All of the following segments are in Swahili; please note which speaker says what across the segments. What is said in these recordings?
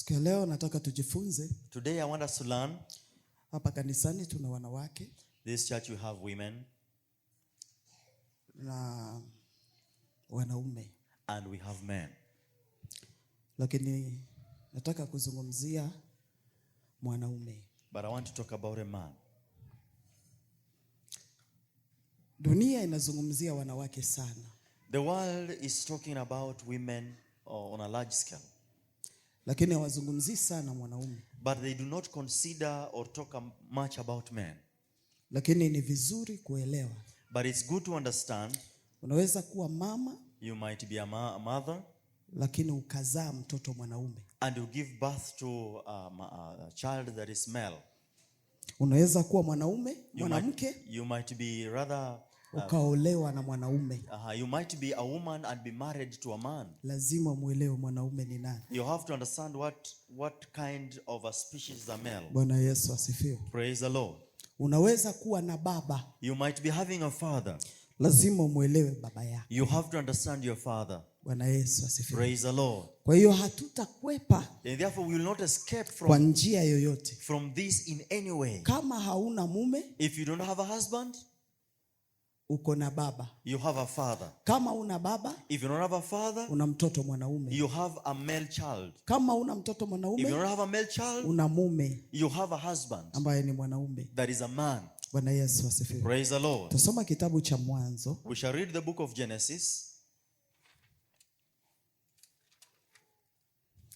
Speaker 1: Siku ya leo nataka tujifunze.
Speaker 2: Today I want us to learn.
Speaker 1: Hapa kanisani tuna wanawake.
Speaker 2: This church we have women.
Speaker 1: Na wanaume.
Speaker 2: And we have men.
Speaker 1: Lakini nataka kuzungumzia mwanaume.
Speaker 2: But I want to talk about a man.
Speaker 1: Dunia inazungumzia wanawake sana.
Speaker 2: The world is talking about women on a large scale.
Speaker 1: Lakini hawazungumzii sana mwanaume.
Speaker 2: But they do not consider or talk much about men.
Speaker 1: Lakini ni vizuri kuelewa.
Speaker 2: But it's good to understand.
Speaker 1: Unaweza kuwa mama.
Speaker 2: You might be a mother.
Speaker 1: Lakini ukazaa mtoto mwanaume.
Speaker 2: And you give birth to a child that is male.
Speaker 1: Unaweza kuwa mwanaume, mwanamke.
Speaker 2: You might be rather
Speaker 1: ukaolewa na mwanaume.
Speaker 2: You might be a woman and be married to a man.
Speaker 1: Lazima muelewe mwanaume ni nani.
Speaker 2: You have to understand what kind of a species is a male.
Speaker 1: Bwana Yesu asifiwe.
Speaker 2: Praise the Lord.
Speaker 1: Unaweza kuwa na baba.
Speaker 2: You might be having a father.
Speaker 1: Lazima muelewe baba yako.
Speaker 2: You have to understand your father.
Speaker 1: Bwana Yesu asifiwe.
Speaker 2: Praise the Lord.
Speaker 1: Kwa hiyo hatutakwepa.
Speaker 2: And therefore we will not escape
Speaker 1: kwa njia yoyote.
Speaker 2: From this in any way.
Speaker 1: Kama hauna mume,
Speaker 2: if you don't have a husband,
Speaker 1: uko na baba.
Speaker 2: You have a father.
Speaker 1: Kama una baba,
Speaker 2: if you don't have a father,
Speaker 1: una mtoto mwanaume.
Speaker 2: You have a male child.
Speaker 1: Kama una mtoto mwanaume,
Speaker 2: if you don't have a male child,
Speaker 1: una mume.
Speaker 2: You have a husband.
Speaker 1: Ambaye ni mwanaume.
Speaker 2: That is a man.
Speaker 1: Bwana Yesu asifiwe.
Speaker 2: Praise the Lord.
Speaker 1: Tusoma kitabu cha Mwanzo.
Speaker 2: We shall read the book of Genesis.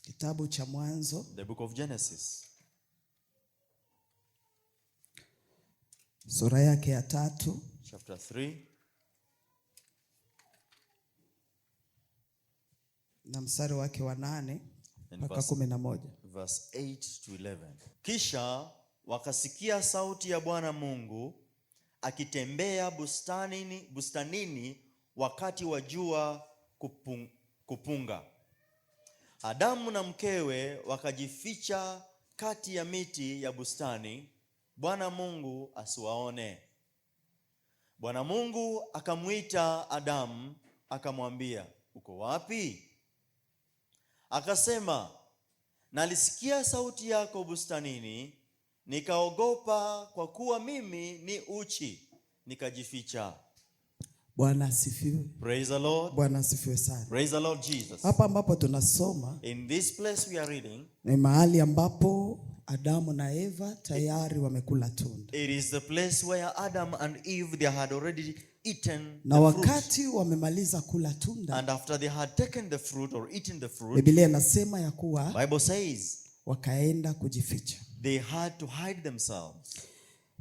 Speaker 1: Kitabu cha Mwanzo.
Speaker 2: The book of Genesis.
Speaker 1: Sura yake ya 3.
Speaker 2: Chapter 3.
Speaker 1: Na mstari wake wa 8 mpaka 11.
Speaker 2: Verse 8 to 11. Kisha wakasikia sauti ya Bwana Mungu akitembea bustanini wakati wa jua kupunga. Adamu na mkewe wakajificha kati ya miti ya bustani, Bwana Mungu asiwaone. Bwana Mungu akamuita Adamu akamwambia, uko wapi? Akasema, nalisikia sauti yako bustanini, nikaogopa kwa kuwa mimi ni uchi, nikajificha.
Speaker 1: Bwana asifiwe.
Speaker 2: Praise the Lord.
Speaker 1: Bwana asifiwe sana.
Speaker 2: Praise the Lord Jesus.
Speaker 1: Hapa ambapo tunasoma,
Speaker 2: in this place we are reading,
Speaker 1: ni mahali ambapo Adamu na Eva tayari wamekula tunda.
Speaker 2: It is the place where Adam and Eve they had already eaten
Speaker 1: na
Speaker 2: the
Speaker 1: wakati fruit. Wamemaliza kula tunda.
Speaker 2: And after they had taken the fruit or eaten the fruit,
Speaker 1: Biblia inasema ya kuwa
Speaker 2: Bible says
Speaker 1: wakaenda kujificha.
Speaker 2: They had to hide themselves.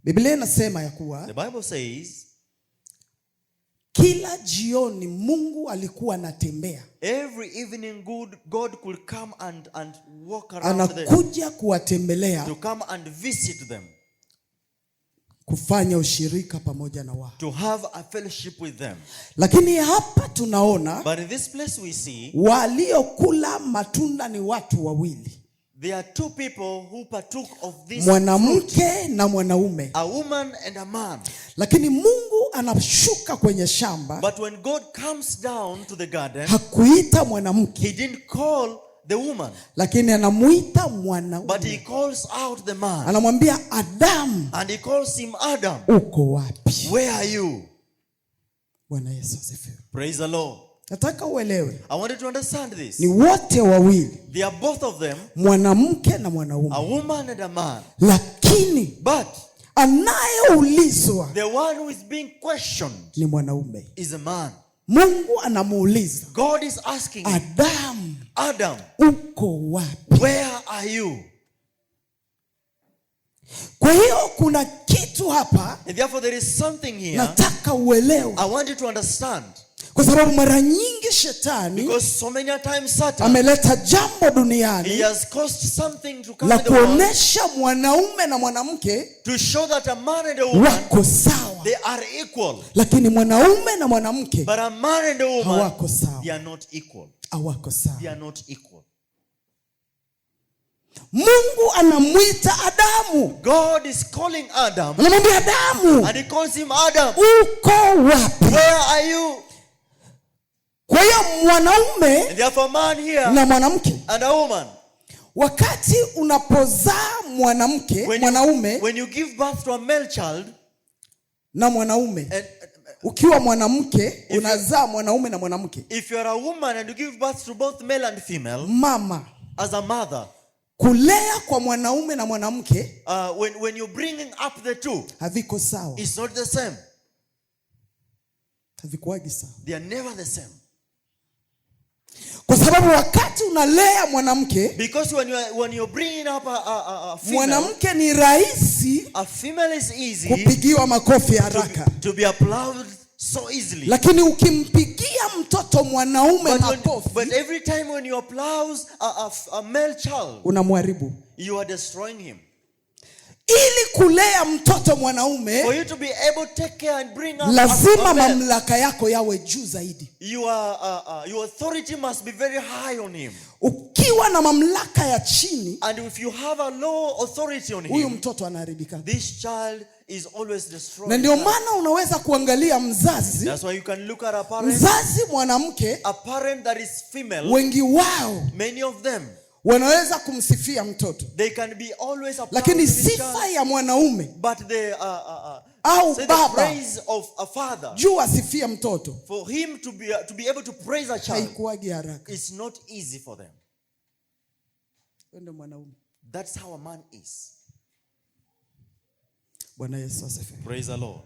Speaker 1: Biblia inasema ya kuwa
Speaker 2: the Bible says
Speaker 1: kila jioni Mungu alikuwa anatembea.
Speaker 2: Every evening God could come and walk around them.
Speaker 1: Anakuja kuwatembelea.
Speaker 2: To come and visit them.
Speaker 1: Kufanya ushirika pamoja na wao.
Speaker 2: To have a fellowship with them.
Speaker 1: Lakini hapa tunaona,
Speaker 2: but in this place we see,
Speaker 1: waliokula matunda ni watu wawili.
Speaker 2: There are two people who partook of this
Speaker 1: mwanamke na mwanaume.
Speaker 2: A woman and a man.
Speaker 1: Lakini Mungu anashuka kwenye shamba.
Speaker 2: But when God comes down to the garden,
Speaker 1: hakuita mwanamke.
Speaker 2: He didn't call the woman.
Speaker 1: Lakini anamuita mwanaume.
Speaker 2: But he calls out the man.
Speaker 1: Anamwambia Adam.
Speaker 2: And he calls him Adam.
Speaker 1: Uko wapi?
Speaker 2: Where are you?
Speaker 1: Bwana Yesu asifiwe.
Speaker 2: Praise the Lord.
Speaker 1: Nataka uelewe.
Speaker 2: I want you to understand this.
Speaker 1: Ni wote wawili.
Speaker 2: They are both of them.
Speaker 1: Mwanamke na mwanaume.
Speaker 2: A woman and a man.
Speaker 1: Lakini
Speaker 2: but
Speaker 1: anayeulizwa,
Speaker 2: the one who is being questioned,
Speaker 1: ni mwanaume.
Speaker 2: Is a man.
Speaker 1: Mungu anamuuliza.
Speaker 2: God is asking Adam,
Speaker 1: uko wapi?
Speaker 2: Where are you?
Speaker 1: Kwa hiyo kuna kitu hapa.
Speaker 2: And therefore there is something here.
Speaker 1: Nataka uelewe.
Speaker 2: I want you to understand.
Speaker 1: Kwa sababu mara nyingi shetani,
Speaker 2: because so many times Satan,
Speaker 1: ameleta jambo duniani,
Speaker 2: he has caused something to come
Speaker 1: la
Speaker 2: in the world,
Speaker 1: kuonesha mwanaume na mwanamke,
Speaker 2: to show that a man and a woman,
Speaker 1: wako sawa.
Speaker 2: They are equal.
Speaker 1: Lakini mwanaume na mwanamke,
Speaker 2: but a man and a woman,
Speaker 1: hawako sawa.
Speaker 2: They are not equal.
Speaker 1: Hawako sawa.
Speaker 2: They are not equal.
Speaker 1: Mungu anamuita Adamu.
Speaker 2: God is calling Adam.
Speaker 1: Anamwambia Adamu.
Speaker 2: And he calls him Adam.
Speaker 1: Uko wapi?
Speaker 2: Where are you?
Speaker 1: Kwa hiyo mwanaume
Speaker 2: and therefore man here
Speaker 1: na mwanamke
Speaker 2: and a woman
Speaker 1: wakati unapozaa mwanaume,
Speaker 2: when you give birth to a male child
Speaker 1: na mwanaume, ukiwa mwanamke unazaa mwanaume na mwanamke.
Speaker 2: If you are a woman and you give birth to both male and female,
Speaker 1: mama,
Speaker 2: as a mother,
Speaker 1: kulea kwa mwanaume na mwanamke,
Speaker 2: when you're bringing up the two,
Speaker 1: haviko sawa.
Speaker 2: It's not the same.
Speaker 1: Havikuagi sawa.
Speaker 2: They are never the same.
Speaker 1: Kwa sababu wakati unalea mwanamke,
Speaker 2: because when you're bringing up a female,
Speaker 1: mwanamke ni rahisi,
Speaker 2: a female is easy
Speaker 1: kupigiwa makofi haraka,
Speaker 2: to be applauded so easily.
Speaker 1: Lakini ukimpigia mtoto mwanaume makofi,
Speaker 2: but every time when you applaud a male child,
Speaker 1: unamharibu.
Speaker 2: You are destroying him.
Speaker 1: Ili kulea mtoto mwanaume,
Speaker 2: for you to be able to take care and bring up
Speaker 1: lazima mamlaka yako yawe juu zaidi.
Speaker 2: Your authority must be very high on him.
Speaker 1: Ukiwa na mamlaka ya chini,
Speaker 2: and if you have a low authority on him,
Speaker 1: huyu mtoto anaharibika.
Speaker 2: This child is always destroyed.
Speaker 1: Na ndio maana unaweza kuangalia mzazi.
Speaker 2: That's why you can look at a parent.
Speaker 1: Mzazi mwanamke,
Speaker 2: a parent that is female,
Speaker 1: wengi wao,
Speaker 2: many of them,
Speaker 1: wanaweza kumsifia mtoto.
Speaker 2: They can be always
Speaker 1: lakini sifa ya mwanaume,
Speaker 2: but the
Speaker 1: au baba,
Speaker 2: praise of a father,
Speaker 1: juu asifia mtoto,
Speaker 2: for him to be able to praise a child,
Speaker 1: haikuagi haraka.
Speaker 2: It's not easy for them.
Speaker 1: Ndio mwanaume.
Speaker 2: That's how a man is.
Speaker 1: Bwana Yesu asifiwe.
Speaker 2: Praise the Lord.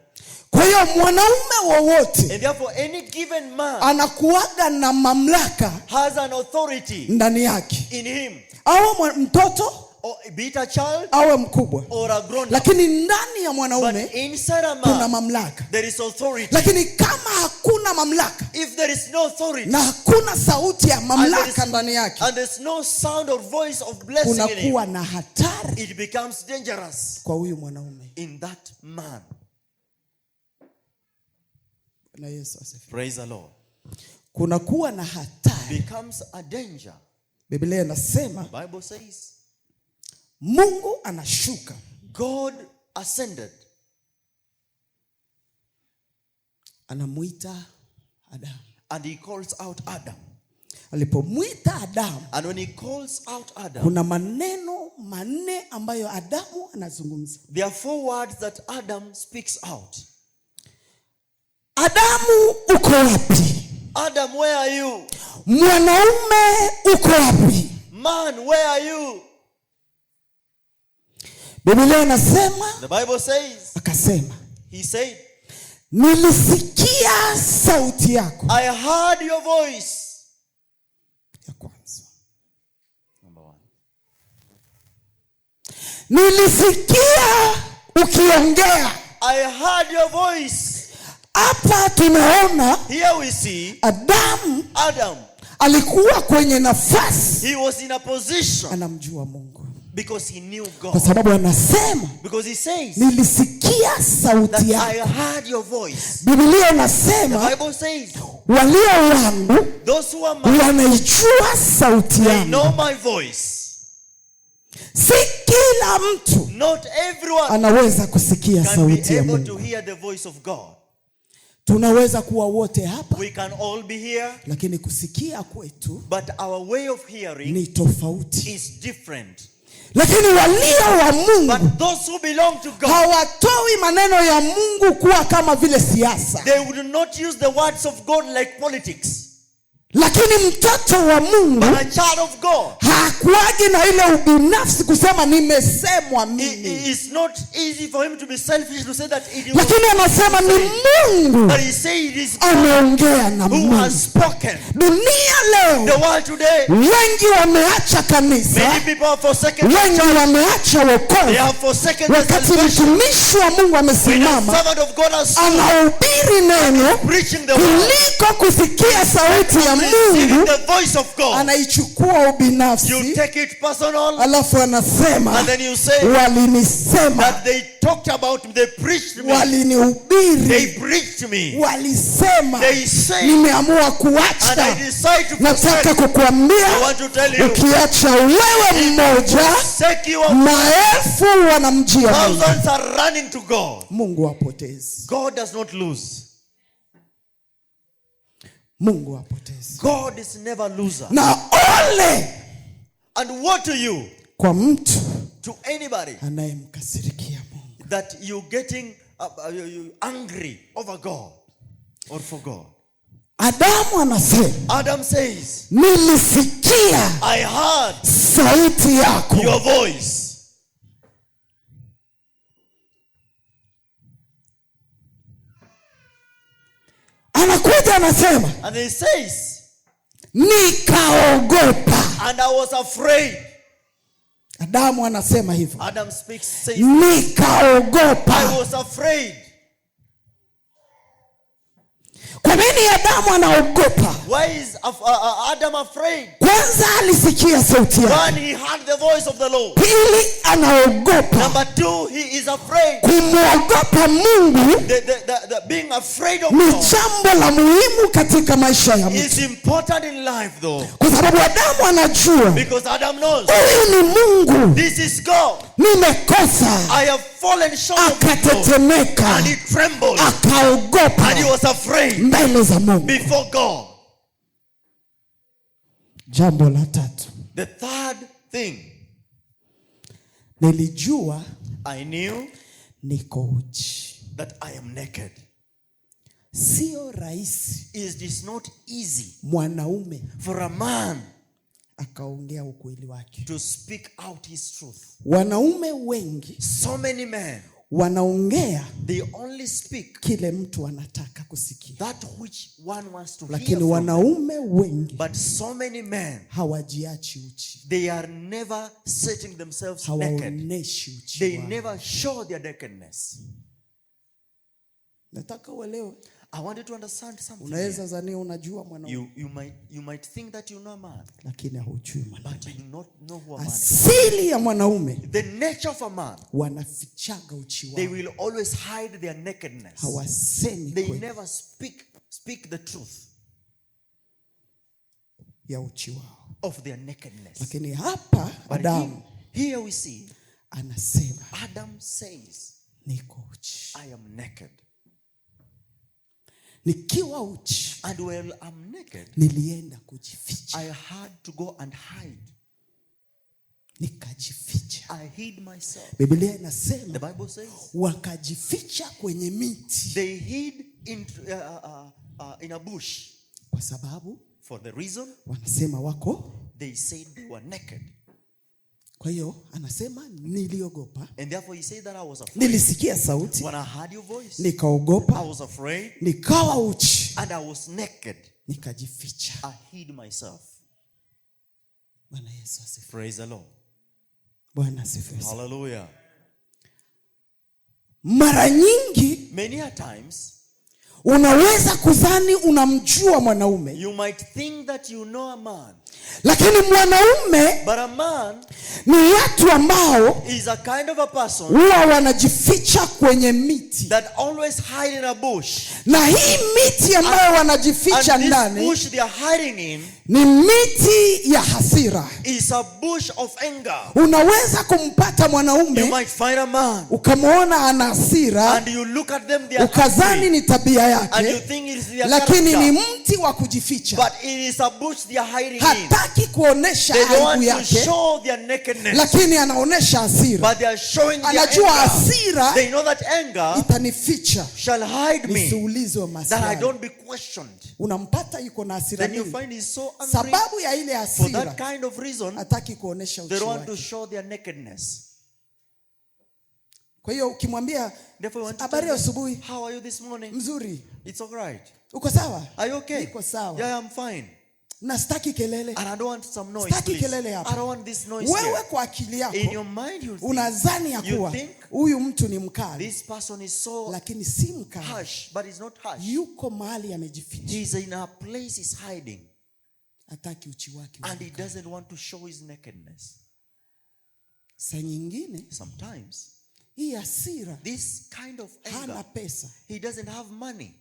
Speaker 1: Kwa hiyo mwanaume wowote,
Speaker 2: and therefore any given man,
Speaker 1: anakuaga na mamlaka,
Speaker 2: has an authority
Speaker 1: ndani yake,
Speaker 2: in him.
Speaker 1: Awe mtoto,
Speaker 2: or be it a child,
Speaker 1: awe mkubwa,
Speaker 2: or a grown up.
Speaker 1: Lakini ndani ya mwanaume,
Speaker 2: but inside a man,
Speaker 1: kuna mamlaka.
Speaker 2: There is authority.
Speaker 1: Lakini kama hakuna mamlaka,
Speaker 2: if there is no authority,
Speaker 1: na hakuna sauti ya mamlaka ndani yake,
Speaker 2: and there's no sound or voice of blessing in him,
Speaker 1: kunakuwa na hatari,
Speaker 2: it becomes dangerous
Speaker 1: kwa huyu mwanaume,
Speaker 2: in that man.
Speaker 1: Na Yesu asifiwe.
Speaker 2: Praise the Lord.
Speaker 1: Kunakuwa na hatari,
Speaker 2: becomes a danger.
Speaker 1: Biblia inasema,
Speaker 2: Bible says,
Speaker 1: Mungu anashuka,
Speaker 2: God ascended,
Speaker 1: anamuita Adam,
Speaker 2: and he calls out Adam.
Speaker 1: Alipomuita Adam,
Speaker 2: and when he calls out Adam,
Speaker 1: kuna maneno manne ambayo Adamu anazungumza.
Speaker 2: There are 4 words that Adam speaks out.
Speaker 1: Adamu, uko wapi?
Speaker 2: Adam, where are you?
Speaker 1: Mwanaume, uko wapi?
Speaker 2: Man, where are you?
Speaker 1: Biblia inasema,
Speaker 2: the Bible says,
Speaker 1: akasema,
Speaker 2: he said,
Speaker 1: nilisikia sauti yako.
Speaker 2: I heard your voice.
Speaker 1: Ya kwanza.
Speaker 2: Number 1.
Speaker 1: Nilisikia ukiongea.
Speaker 2: I heard your voice.
Speaker 1: Hapa tunaona,
Speaker 2: here we see,
Speaker 1: Adam
Speaker 2: alikuwa
Speaker 1: kwenye nafasi,
Speaker 2: he was in a position,
Speaker 1: anamjua Mungu,
Speaker 2: because he knew God.
Speaker 1: Kwa sababu anasema,
Speaker 2: because he says,
Speaker 1: nilisikia sauti yako.
Speaker 2: I heard your voice.
Speaker 1: Biblia inasema,
Speaker 2: the Bible says,
Speaker 1: walio wangu,
Speaker 2: those who are mine,
Speaker 1: wanaijua sauti yangu.
Speaker 2: They know my voice.
Speaker 1: Si kila mtu,
Speaker 2: not everyone,
Speaker 1: anaweza kusikia sauti ya Mungu.
Speaker 2: can be able to hear the voice of God.
Speaker 1: Tunaweza kuwa wote hapa,
Speaker 2: we can all be here,
Speaker 1: lakini kusikia kwetu,
Speaker 2: but our way of hearing,
Speaker 1: ni tofauti,
Speaker 2: is different.
Speaker 1: Lakini walio wa Mungu,
Speaker 2: but those who belong to God,
Speaker 1: hawatoi maneno ya Mungu kuwa kama vile siasa.
Speaker 2: They would not use the words of God like politics.
Speaker 1: Lakini mtoto wa Mungu,
Speaker 2: but a child of God,
Speaker 1: hakuagi na ile ubinafsi kusema nimesemwa mimi.
Speaker 2: It's not easy for him to be selfish to say that it is.
Speaker 1: Lakini anasema ni Mungu,
Speaker 2: but he said it is
Speaker 1: ameongea na Mungu.
Speaker 2: Who has spoken.
Speaker 1: Dunia leo,
Speaker 2: the world today,
Speaker 1: wengi wameacha kanisa,
Speaker 2: many people have forsaken
Speaker 1: wengi wameacha wokovu.
Speaker 2: They have forsaken the
Speaker 1: wakati mtumishi wa Mungu amesimama, anahubiri neno, kuliko kusikia sauti ya Mungu,
Speaker 2: the voice of God,
Speaker 1: anaichukua ubinafsi,
Speaker 2: you take it personal,
Speaker 1: alafu anasema,
Speaker 2: and then you say,
Speaker 1: walinisema,
Speaker 2: that they talked about me, they preached me,
Speaker 1: walinihubiri,
Speaker 2: they preached me,
Speaker 1: walisema,
Speaker 2: they say,
Speaker 1: nimeamua kuacha.
Speaker 2: and I decide to
Speaker 1: nataka kukuambia, ukiacha wewe mmoja, maelfu wanamjia.
Speaker 2: Thousands are running to God.
Speaker 1: Mungu hapotezi.
Speaker 2: God does not lose.
Speaker 1: Mungu hapotezi.
Speaker 2: God is never loser.
Speaker 1: Na ole
Speaker 2: And woe to you,
Speaker 1: kwa mtu
Speaker 2: to anybody,
Speaker 1: anayemkasirikia Mungu,
Speaker 2: that you getting you angry over God or for God.
Speaker 1: Adamu anasema,
Speaker 2: Adam says,
Speaker 1: nilisikia
Speaker 2: I heard
Speaker 1: sauti yako,
Speaker 2: your voice.
Speaker 1: Anakuja anasema,
Speaker 2: And he says,
Speaker 1: nikaogopa.
Speaker 2: and I was afraid.
Speaker 1: Adamu anasema hivyo.
Speaker 2: Adam speaks, says,
Speaker 1: nikaogopa.
Speaker 2: I was afraid.
Speaker 1: Kwa nini Adamu anaogopa?
Speaker 2: Why is Adam afraid?
Speaker 1: Kwanza alisikia sauti yake.
Speaker 2: One, he heard the voice of the Lord.
Speaker 1: Pili, anaogopa.
Speaker 2: Number two, he is afraid.
Speaker 1: Kumwogopa Mungu,
Speaker 2: The being afraid of
Speaker 1: ni
Speaker 2: God
Speaker 1: jambo la muhimu katika maisha ya
Speaker 2: is
Speaker 1: mtu.
Speaker 2: important in life, though.
Speaker 1: Kwa sababu Adamu anajua,
Speaker 2: Because Adam knows,
Speaker 1: huyu ni Mungu.
Speaker 2: this is God.
Speaker 1: Nimekosa.
Speaker 2: I have fallen short of God.
Speaker 1: Akatetemeka,
Speaker 2: And he trembled.
Speaker 1: akaogopa
Speaker 2: And he was afraid
Speaker 1: mbele za Mungu.
Speaker 2: before God.
Speaker 1: Jambo la tatu,
Speaker 2: The third thing,
Speaker 1: nilijua
Speaker 2: I knew
Speaker 1: niko uchi.
Speaker 2: that I am naked.
Speaker 1: Sio rahisi
Speaker 2: It is not easy
Speaker 1: mwanaume
Speaker 2: for a man
Speaker 1: akaongea ukweli wake.
Speaker 2: to speak out his truth.
Speaker 1: Wanaume wengi
Speaker 2: So many men,
Speaker 1: wanaongea
Speaker 2: they only speak
Speaker 1: kile mtu anataka kusikia,
Speaker 2: that which one wants to hear
Speaker 1: lakini
Speaker 2: from them.
Speaker 1: wanaume wengi
Speaker 2: But so many men,
Speaker 1: hawajiachi uchi,
Speaker 2: they are never setting themselves naked.
Speaker 1: hawaoneshi uchi
Speaker 2: They
Speaker 1: wao.
Speaker 2: never show their nakedness.
Speaker 1: Nataka uelewe.
Speaker 2: I want you to understand something.
Speaker 1: Unaweza zania unajua mwanaume,
Speaker 2: You might think that you know a man,
Speaker 1: lakini haujui
Speaker 2: but
Speaker 1: mwanaume.
Speaker 2: you do not know who a man is.
Speaker 1: Asili ya mwanaume,
Speaker 2: The nature of a man,
Speaker 1: wanafichaga uchi
Speaker 2: they
Speaker 1: wao,
Speaker 2: will always hide their nakedness.
Speaker 1: hawasemi
Speaker 2: They
Speaker 1: kweli
Speaker 2: never speak the truth
Speaker 1: ya uchi wao.
Speaker 2: of their nakedness.
Speaker 1: Lakini hapa
Speaker 2: But
Speaker 1: Adamu
Speaker 2: here we see
Speaker 1: anasema,
Speaker 2: Adam says,
Speaker 1: niko uchi.
Speaker 2: I am naked.
Speaker 1: Nikiwa uchi,
Speaker 2: And while I'm naked,
Speaker 1: nilienda kujificha.
Speaker 2: I had to go and hide.
Speaker 1: Nikajificha.
Speaker 2: I hid myself.
Speaker 1: Biblia
Speaker 2: The
Speaker 1: inasema
Speaker 2: Bible says
Speaker 1: wakajificha kwenye miti,
Speaker 2: they hid in a bush
Speaker 1: kwa sababu
Speaker 2: for the reason
Speaker 1: wanasema wako.
Speaker 2: they said they were naked.
Speaker 1: Kwa hiyo anasema niliogopa,
Speaker 2: And therefore he said that I was afraid.
Speaker 1: nilisikia sauti,
Speaker 2: When I heard your voice, I
Speaker 1: nikaogopa,
Speaker 2: was afraid
Speaker 1: nikawa uchi,
Speaker 2: and I was naked.
Speaker 1: nikajificha.
Speaker 2: I hid myself.
Speaker 1: Bwana Yesu asifiwe.
Speaker 2: Praise the Lord.
Speaker 1: Bwana asifiwe.
Speaker 2: Hallelujah.
Speaker 1: Mara nyingi
Speaker 2: Many a times,
Speaker 1: unaweza kudhani unamjua mwanaume,
Speaker 2: you might think that you know a man,
Speaker 1: lakini mwanaume
Speaker 2: but a man
Speaker 1: ni watu ambao
Speaker 2: is a kind of a person
Speaker 1: huwa wanajificha kwenye miti,
Speaker 2: that always hide in a bush.
Speaker 1: na hii miti ambayo wanajificha
Speaker 2: And this
Speaker 1: ndani
Speaker 2: bush they are hiding in
Speaker 1: ni miti ya hasira.
Speaker 2: is a bush of anger.
Speaker 1: Unaweza kumpata
Speaker 2: You
Speaker 1: mwanaume
Speaker 2: might find a man
Speaker 1: ukamwona ana hasira,
Speaker 2: and you look at them, they are
Speaker 1: ukazani
Speaker 2: angry,
Speaker 1: ni tabia
Speaker 2: and you
Speaker 1: yake,
Speaker 2: think it is their
Speaker 1: lakini ni
Speaker 2: character.
Speaker 1: mti wa kujificha.
Speaker 2: But it is a bush they are hiding in.
Speaker 1: Hataki kuonesha
Speaker 2: They don't
Speaker 1: aibu
Speaker 2: want to
Speaker 1: yake,
Speaker 2: show their nakedness,
Speaker 1: lakini anaonesha hasira.
Speaker 2: but they are showing their
Speaker 1: Anajua
Speaker 2: anger.
Speaker 1: hasira
Speaker 2: They know that anger
Speaker 1: itanificha
Speaker 2: shall hide me,
Speaker 1: nisiulizwe
Speaker 2: that I
Speaker 1: maswali.
Speaker 2: don't be questioned.
Speaker 1: Unampata yuko na hasira
Speaker 2: Then you
Speaker 1: mingi,
Speaker 2: find he's so angry
Speaker 1: sababu ya ile
Speaker 2: for that
Speaker 1: hasira
Speaker 2: kind of reason.
Speaker 1: hataki kuonesha
Speaker 2: They
Speaker 1: uchi
Speaker 2: don't want to
Speaker 1: wake.
Speaker 2: show their nakedness.
Speaker 1: Kwa hiyo ukimwambia
Speaker 2: Therefore, you want to
Speaker 1: habari
Speaker 2: tell
Speaker 1: ya
Speaker 2: them,
Speaker 1: asubuhi,
Speaker 2: how are you this morning?
Speaker 1: mzuri,
Speaker 2: It's all right.
Speaker 1: uko sawa?
Speaker 2: Are you okay?
Speaker 1: Niko sawa.
Speaker 2: Yeah, I'm fine.
Speaker 1: Na sitaki kelele.
Speaker 2: And I don't want some noise,
Speaker 1: Sitaki
Speaker 2: please.
Speaker 1: kelele hapa.
Speaker 2: I don't want this noise
Speaker 1: Wewe
Speaker 2: here.
Speaker 1: kwa akili
Speaker 2: In
Speaker 1: yako
Speaker 2: your mind, you think
Speaker 1: unadhani ya
Speaker 2: you
Speaker 1: kuwa
Speaker 2: think
Speaker 1: huyu mtu ni mkali,
Speaker 2: this person is so
Speaker 1: lakini si mkali.
Speaker 2: harsh, but he's not harsh.
Speaker 1: Yuko mahali amejificha,
Speaker 2: He's in a place he's hiding,
Speaker 1: hataki uchi wake.
Speaker 2: and he doesn't want to show his nakedness.
Speaker 1: Saa nyingine
Speaker 2: Sometimes
Speaker 1: hii hasira,
Speaker 2: this kind of
Speaker 1: hana
Speaker 2: anger,
Speaker 1: pesa,
Speaker 2: he doesn't have money.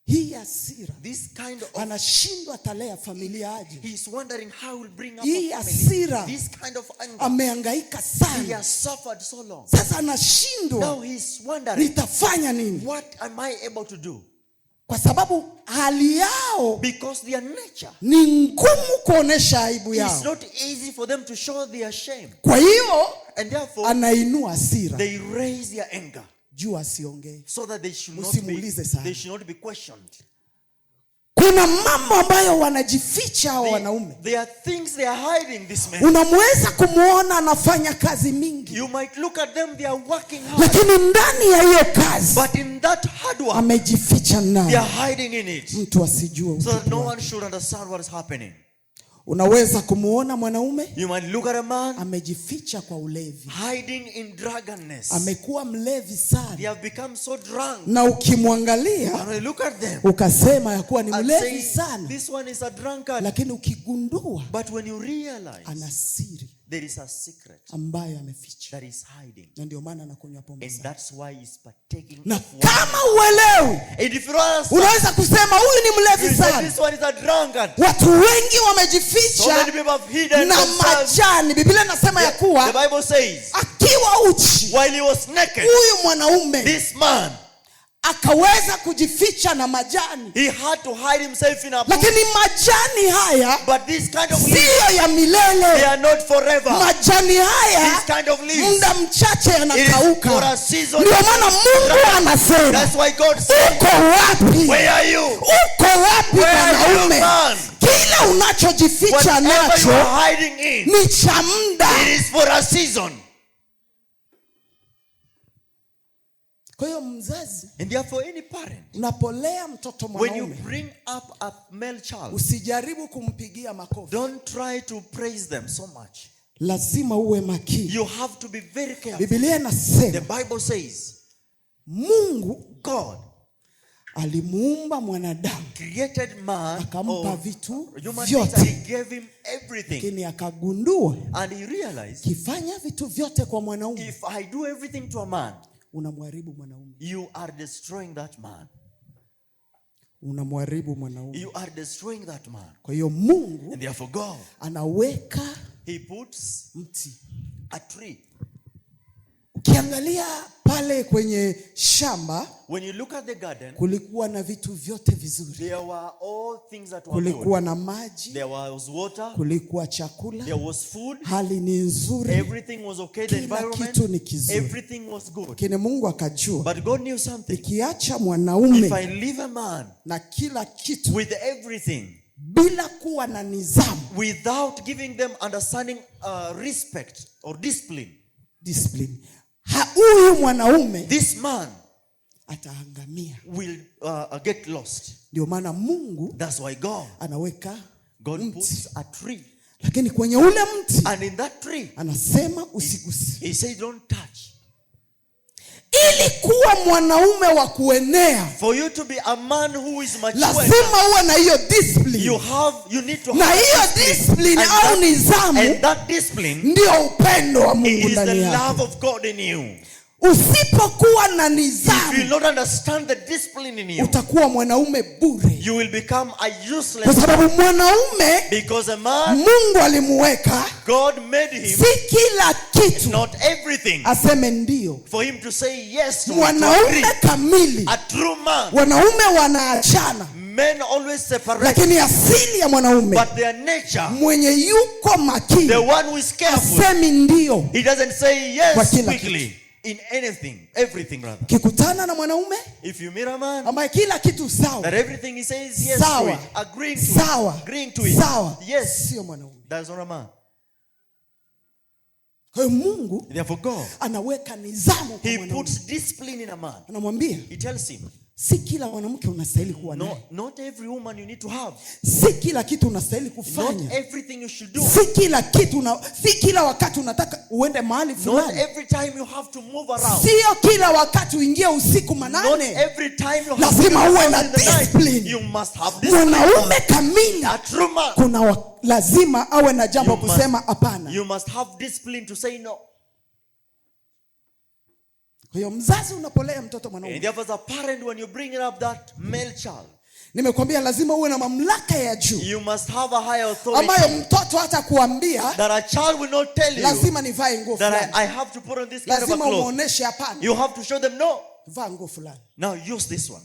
Speaker 1: hii hasira
Speaker 2: This kind of
Speaker 1: anashindwa atalea familia aje.
Speaker 2: he's wondering how he'll bring up
Speaker 1: Hii
Speaker 2: a family.
Speaker 1: hasira
Speaker 2: This kind of anger,
Speaker 1: amehangaika
Speaker 2: he
Speaker 1: sana,
Speaker 2: has suffered so long.
Speaker 1: sasa
Speaker 2: Now
Speaker 1: anashindwa
Speaker 2: he's wondering,
Speaker 1: nitafanya nini.
Speaker 2: what am I able to do?
Speaker 1: Kwa sababu hali yao,
Speaker 2: because their nature,
Speaker 1: ni ngumu kuonesha aibu yao.
Speaker 2: it's not easy for them to show their shame.
Speaker 1: Kwa hiyo
Speaker 2: And therefore
Speaker 1: anainua hasira
Speaker 2: they raise their anger
Speaker 1: juu asiongee,
Speaker 2: so that they should not be questioned.
Speaker 1: Kuna mambo ambayo wanajificha hao wanaume.
Speaker 2: There are things they are hiding, this man.
Speaker 1: Unamweza kumuona anafanya kazi mingi,
Speaker 2: You might look at them, they are working hard,
Speaker 1: lakini ndani ya hiyo kazi
Speaker 2: but in that hard work
Speaker 1: amejificha ndani.
Speaker 2: they are hiding in it,
Speaker 1: Mtu asijue,
Speaker 2: so that no one should understand what is happening.
Speaker 1: Unaweza kumuona mwanaume,
Speaker 2: You might look at a man
Speaker 1: amejificha kwa ulevi,
Speaker 2: hiding in drunkenness.
Speaker 1: amekuwa mlevi sana,
Speaker 2: They have become so drunk,
Speaker 1: na ukimwangalia
Speaker 2: and when you look at them
Speaker 1: ukasema ya kuwa ni
Speaker 2: and
Speaker 1: mlevi
Speaker 2: say,
Speaker 1: sana,
Speaker 2: this one is a drunkard.
Speaker 1: lakini ukigundua
Speaker 2: But when you realize
Speaker 1: ana siri
Speaker 2: there is a secret
Speaker 1: ambayo ameficha,
Speaker 2: that is hiding,
Speaker 1: na ndio maana anakunywa pombe
Speaker 2: and
Speaker 1: sana.
Speaker 2: that's why he's partaking
Speaker 1: Na
Speaker 2: of wine.
Speaker 1: kama uelewi,
Speaker 2: And if you don't understand,
Speaker 1: unaweza kusema huyu ni
Speaker 2: you
Speaker 1: mlevi
Speaker 2: say
Speaker 1: sana.
Speaker 2: this one is a drunkard.
Speaker 1: Watu wengi
Speaker 2: So
Speaker 1: wamejificha
Speaker 2: many people have hidden
Speaker 1: na
Speaker 2: themselves.
Speaker 1: majani. Biblia inasema ya
Speaker 2: The
Speaker 1: kuwa
Speaker 2: Bible says,
Speaker 1: akiwa uchi,
Speaker 2: while he was naked,
Speaker 1: huyu mwanaume
Speaker 2: this man,
Speaker 1: akaweza kujificha na majani,
Speaker 2: he had to hide himself in a bush.
Speaker 1: lakini majani haya
Speaker 2: But this kind of leaves,
Speaker 1: siyo ya
Speaker 2: they
Speaker 1: milele.
Speaker 2: are not forever.
Speaker 1: Majani haya
Speaker 2: This kind of leaves,
Speaker 1: muda mchache
Speaker 2: it is for
Speaker 1: yanakauka.
Speaker 2: a season.
Speaker 1: Ndio maana Mungu anasema,
Speaker 2: That's why God said,
Speaker 1: uko wapi?
Speaker 2: where are you?
Speaker 1: Uko wapi
Speaker 2: Where are you,
Speaker 1: mwanaume?
Speaker 2: man?
Speaker 1: Kila unachojificha
Speaker 2: Whatever you
Speaker 1: nacho
Speaker 2: are hiding in,
Speaker 1: ni cha muda.
Speaker 2: it is for a season.
Speaker 1: Kwa hiyo mzazi,
Speaker 2: And therefore any parent,
Speaker 1: unapolea mtoto
Speaker 2: when you
Speaker 1: mwanaume,
Speaker 2: bring up a male child,
Speaker 1: usijaribu kumpigia makofi.
Speaker 2: don't try to praise them so much.
Speaker 1: Lazima uwe makini.
Speaker 2: You have to be very careful.
Speaker 1: Biblia
Speaker 2: The
Speaker 1: inasema
Speaker 2: Bible says,
Speaker 1: Mungu
Speaker 2: God
Speaker 1: alimuumba mwanadamu,
Speaker 2: created man,
Speaker 1: akampa vitu
Speaker 2: human beings, and
Speaker 1: vyote,
Speaker 2: he gave him everything.
Speaker 1: lakini akagundua
Speaker 2: And he realized,
Speaker 1: kifanya vitu vyote kwa mwanaume,
Speaker 2: if I do everything to a man,
Speaker 1: unamharibu mwanaume.
Speaker 2: you are destroying that man.
Speaker 1: Unamharibu mwanaume.
Speaker 2: You are destroying that man.
Speaker 1: Kwa hiyo Mungu
Speaker 2: And therefore God,
Speaker 1: anaweka
Speaker 2: he puts
Speaker 1: mti.
Speaker 2: a tree.
Speaker 1: Ukiangalia pale kwenye shamba,
Speaker 2: When you look at the garden,
Speaker 1: kulikuwa na vitu vyote vizuri.
Speaker 2: there were all things that were good.
Speaker 1: Kulikuwa na maji,
Speaker 2: There was water,
Speaker 1: kulikuwa chakula,
Speaker 2: there was food,
Speaker 1: hali ni nzuri,
Speaker 2: everything was okay, the
Speaker 1: kila
Speaker 2: environment,
Speaker 1: kitu ni kizuri.
Speaker 2: everything was good.
Speaker 1: Lakini Mungu akajua,
Speaker 2: But God knew something.
Speaker 1: ikiacha
Speaker 2: If
Speaker 1: mwanaume
Speaker 2: I leave a man
Speaker 1: na kila kitu
Speaker 2: with everything,
Speaker 1: bila kuwa na nidhamu,
Speaker 2: without giving them understanding, respect or discipline,
Speaker 1: huyu mwanaume
Speaker 2: this man
Speaker 1: ataangamia.
Speaker 2: will get lost.
Speaker 1: Ndio maana Mungu
Speaker 2: That's why God
Speaker 1: anaweka mti,
Speaker 2: puts a tree.
Speaker 1: lakini kwenye ule mti
Speaker 2: And in that tree,
Speaker 1: anasema usigusi.
Speaker 2: he said, don't touch.
Speaker 1: Ili kuwa mwanaume wa kuenea,
Speaker 2: For you to be a man who is mature,
Speaker 1: lazima uwe na hiyo discipline.
Speaker 2: you need to
Speaker 1: Na
Speaker 2: have
Speaker 1: hiyo discipline au nidhamu
Speaker 2: and that discipline
Speaker 1: ndio upendo wa Mungu
Speaker 2: is the
Speaker 1: ndani
Speaker 2: love
Speaker 1: yako.
Speaker 2: of God in you.
Speaker 1: Usipokuwa na
Speaker 2: If you
Speaker 1: nidhamu,
Speaker 2: not understand the discipline in you,
Speaker 1: utakuwa mwanaume bure,
Speaker 2: you will become a
Speaker 1: kwa
Speaker 2: useless
Speaker 1: sababu
Speaker 2: man.
Speaker 1: mwanaume
Speaker 2: Because a man,
Speaker 1: Mungu alimuweka,
Speaker 2: God made him
Speaker 1: si kila kitu
Speaker 2: not everything
Speaker 1: aseme ndio.
Speaker 2: for him to say yes to, to
Speaker 1: Mwanaume
Speaker 2: agree.
Speaker 1: kamili,
Speaker 2: A true man,
Speaker 1: wanaume wanaachana,
Speaker 2: men always separate,
Speaker 1: lakini asili ya mwanaume
Speaker 2: but their nature,
Speaker 1: mwenye yuko makini,
Speaker 2: the one who is careful,
Speaker 1: asemi ndio.
Speaker 2: he doesn't say
Speaker 1: Kwa
Speaker 2: yes
Speaker 1: kila
Speaker 2: quickly in anything, everything rather.
Speaker 1: Kikutana na mwanaume
Speaker 2: If you meet a man
Speaker 1: ambaye kila kitu sawa
Speaker 2: that everything he says yes
Speaker 1: sawa,
Speaker 2: to it, agreeing to
Speaker 1: sawa,
Speaker 2: it, agreeing to it,
Speaker 1: sawa,
Speaker 2: yes,
Speaker 1: sio mwanaume.
Speaker 2: that's not a man.
Speaker 1: Kwa hiyo Mungu
Speaker 2: Therefore God,
Speaker 1: anaweka nidhamu kwa
Speaker 2: he
Speaker 1: mwanaume.
Speaker 2: puts discipline in a man.
Speaker 1: Anamwambia
Speaker 2: He tells him,
Speaker 1: si kila mwanamke unastahili kuwa naye,
Speaker 2: not every woman you need to have,
Speaker 1: si kila kitu unastahili
Speaker 2: not
Speaker 1: kufanya,
Speaker 2: everything you should do,
Speaker 1: si kila kitu si kila wakati unataka uende mahali
Speaker 2: not
Speaker 1: fulani,
Speaker 2: every time you have to move around,
Speaker 1: sio kila wakati uingie usiku
Speaker 2: not
Speaker 1: manane.
Speaker 2: every time you have
Speaker 1: Lazima
Speaker 2: to
Speaker 1: uwe
Speaker 2: go
Speaker 1: na
Speaker 2: out in the night.
Speaker 1: discipline.
Speaker 2: You must have discipline.
Speaker 1: Mwanaume kamili
Speaker 2: A true man,
Speaker 1: kuna lazima awe na jambo
Speaker 2: You must-
Speaker 1: kusema hapana.
Speaker 2: you must have discipline to say no.
Speaker 1: Kwa hiyo mzazi unapolea mtoto
Speaker 2: And
Speaker 1: mwanaume,
Speaker 2: therefore, as a parent, when you bring up that male child,
Speaker 1: nimekwambia lazima uwe na mamlaka ya juu
Speaker 2: you must have a higher authority
Speaker 1: ambayo mtoto hata kuambia
Speaker 2: that a child will not tell you
Speaker 1: lazima nivae nguo
Speaker 2: that
Speaker 1: fulani,
Speaker 2: I have to put on this kind of a
Speaker 1: lazima
Speaker 2: cloth.
Speaker 1: umuoneshe hapana,
Speaker 2: You have to show them no.
Speaker 1: vaa nguo fulani.
Speaker 2: Now use this one.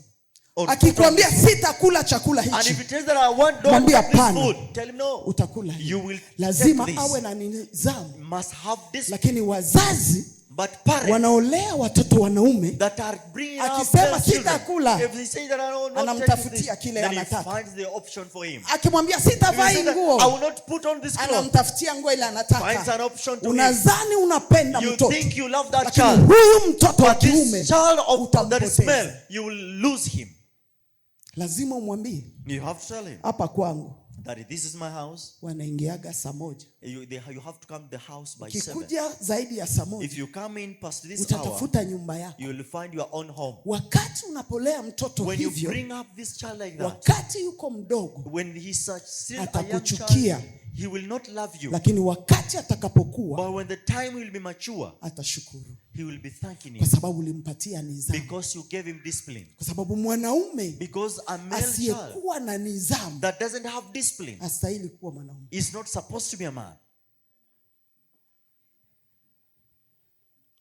Speaker 1: Akikwambia sitakula chakula hichi,
Speaker 2: and if he tells that I want don't
Speaker 1: mwambie
Speaker 2: eat this
Speaker 1: hapana,
Speaker 2: food, tell him no.
Speaker 1: utakula hiyo.
Speaker 2: You will
Speaker 1: Lazima
Speaker 2: take this.
Speaker 1: awe na nidhamu.
Speaker 2: Must have this.
Speaker 1: Lakini wazazi
Speaker 2: But parents
Speaker 1: wanaolea watoto wanaume,
Speaker 2: that are bringing up
Speaker 1: akisema
Speaker 2: their children,
Speaker 1: sitakula,
Speaker 2: if they say that I will not
Speaker 1: anamtafutia
Speaker 2: take
Speaker 1: kile
Speaker 2: this, then he
Speaker 1: anataka.
Speaker 2: finds the option for him.
Speaker 1: Akimwambia sitavaa
Speaker 2: If he says that,
Speaker 1: nguo,
Speaker 2: I will not put on this clothes,
Speaker 1: anamtafutia nguo ile
Speaker 2: finds an
Speaker 1: anataka.
Speaker 2: option to him.
Speaker 1: Unadhani unapenda
Speaker 2: You
Speaker 1: mtoto,
Speaker 2: think you love that
Speaker 1: lakini
Speaker 2: child,
Speaker 1: huyu mtoto wa
Speaker 2: but this
Speaker 1: kiume
Speaker 2: child of that is
Speaker 1: utampoteza.
Speaker 2: male, you will lose him.
Speaker 1: Lazima umwambie,
Speaker 2: You have to tell him
Speaker 1: hapa kwangu
Speaker 2: that this is my house.
Speaker 1: wanaingiaga saa moja.
Speaker 2: You have to come to the house by 7.
Speaker 1: Kikuja zaidi ya saa moja,
Speaker 2: If you come in past this hour,
Speaker 1: utatafuta nyumba yako.
Speaker 2: you will find your own home.
Speaker 1: Wakati unapolea mtoto
Speaker 2: When you
Speaker 1: hivyo,
Speaker 2: bring up this child like that,
Speaker 1: wakati yuko mdogo
Speaker 2: when he's still a young
Speaker 1: atakuchukia,
Speaker 2: child, he will not love you.
Speaker 1: lakini wakati atakapokuwa
Speaker 2: But when the time will be mature,
Speaker 1: atashukuru,
Speaker 2: he will be thanking you
Speaker 1: kwa sababu ulimpatia nidhamu.
Speaker 2: because you gave him discipline.
Speaker 1: Kwa sababu mwanaume
Speaker 2: Because a male child
Speaker 1: asiyekuwa na nidhamu
Speaker 2: that doesn't have discipline
Speaker 1: hastahili kuwa mwanaume.
Speaker 2: is not supposed to be a man.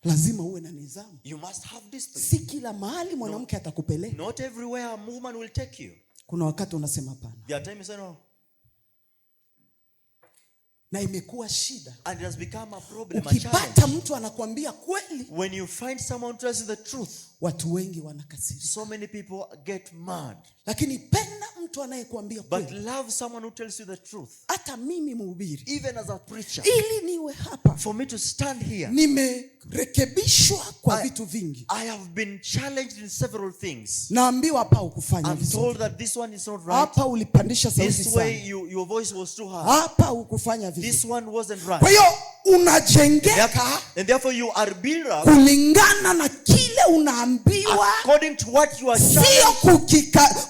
Speaker 1: Lazima uwe na nidhamu.
Speaker 2: You must have discipline.
Speaker 1: Si kila mahali mwanamke atakupeleka.
Speaker 2: Not everywhere a woman will take you.
Speaker 1: Kuna wakati unasema hapana,
Speaker 2: There are times you say no.
Speaker 1: na imekuwa shida.
Speaker 2: And it has become a problem, a
Speaker 1: Ukipata
Speaker 2: challenge.
Speaker 1: mtu anakuambia kweli,
Speaker 2: When you find someone who tells you the truth,
Speaker 1: watu wengi wanakasirika.
Speaker 2: so many people get mad.
Speaker 1: Lakini penda mtu anayekuambia
Speaker 2: But
Speaker 1: kweli.
Speaker 2: love someone who tells you the truth.
Speaker 1: Hata mimi mhubiri,
Speaker 2: Even as a preacher,
Speaker 1: ili niwe hapa,
Speaker 2: for me to stand here,
Speaker 1: nimerekebishwa kwa vitu vingi.
Speaker 2: I have been challenged in several things.
Speaker 1: Naambiwa hapa ukufanya
Speaker 2: I'm
Speaker 1: vizuri,
Speaker 2: told that this one is not right.
Speaker 1: hapa ulipandisha sauti
Speaker 2: This way
Speaker 1: sana,
Speaker 2: your voice was too high.
Speaker 1: hapa ukufanya
Speaker 2: This
Speaker 1: vizuri.
Speaker 2: one wasn't right.
Speaker 1: Kwa hiyo unajengeka
Speaker 2: And therefore you are built up
Speaker 1: kulingana na kile unaambiwa,
Speaker 2: according to what you are
Speaker 1: sio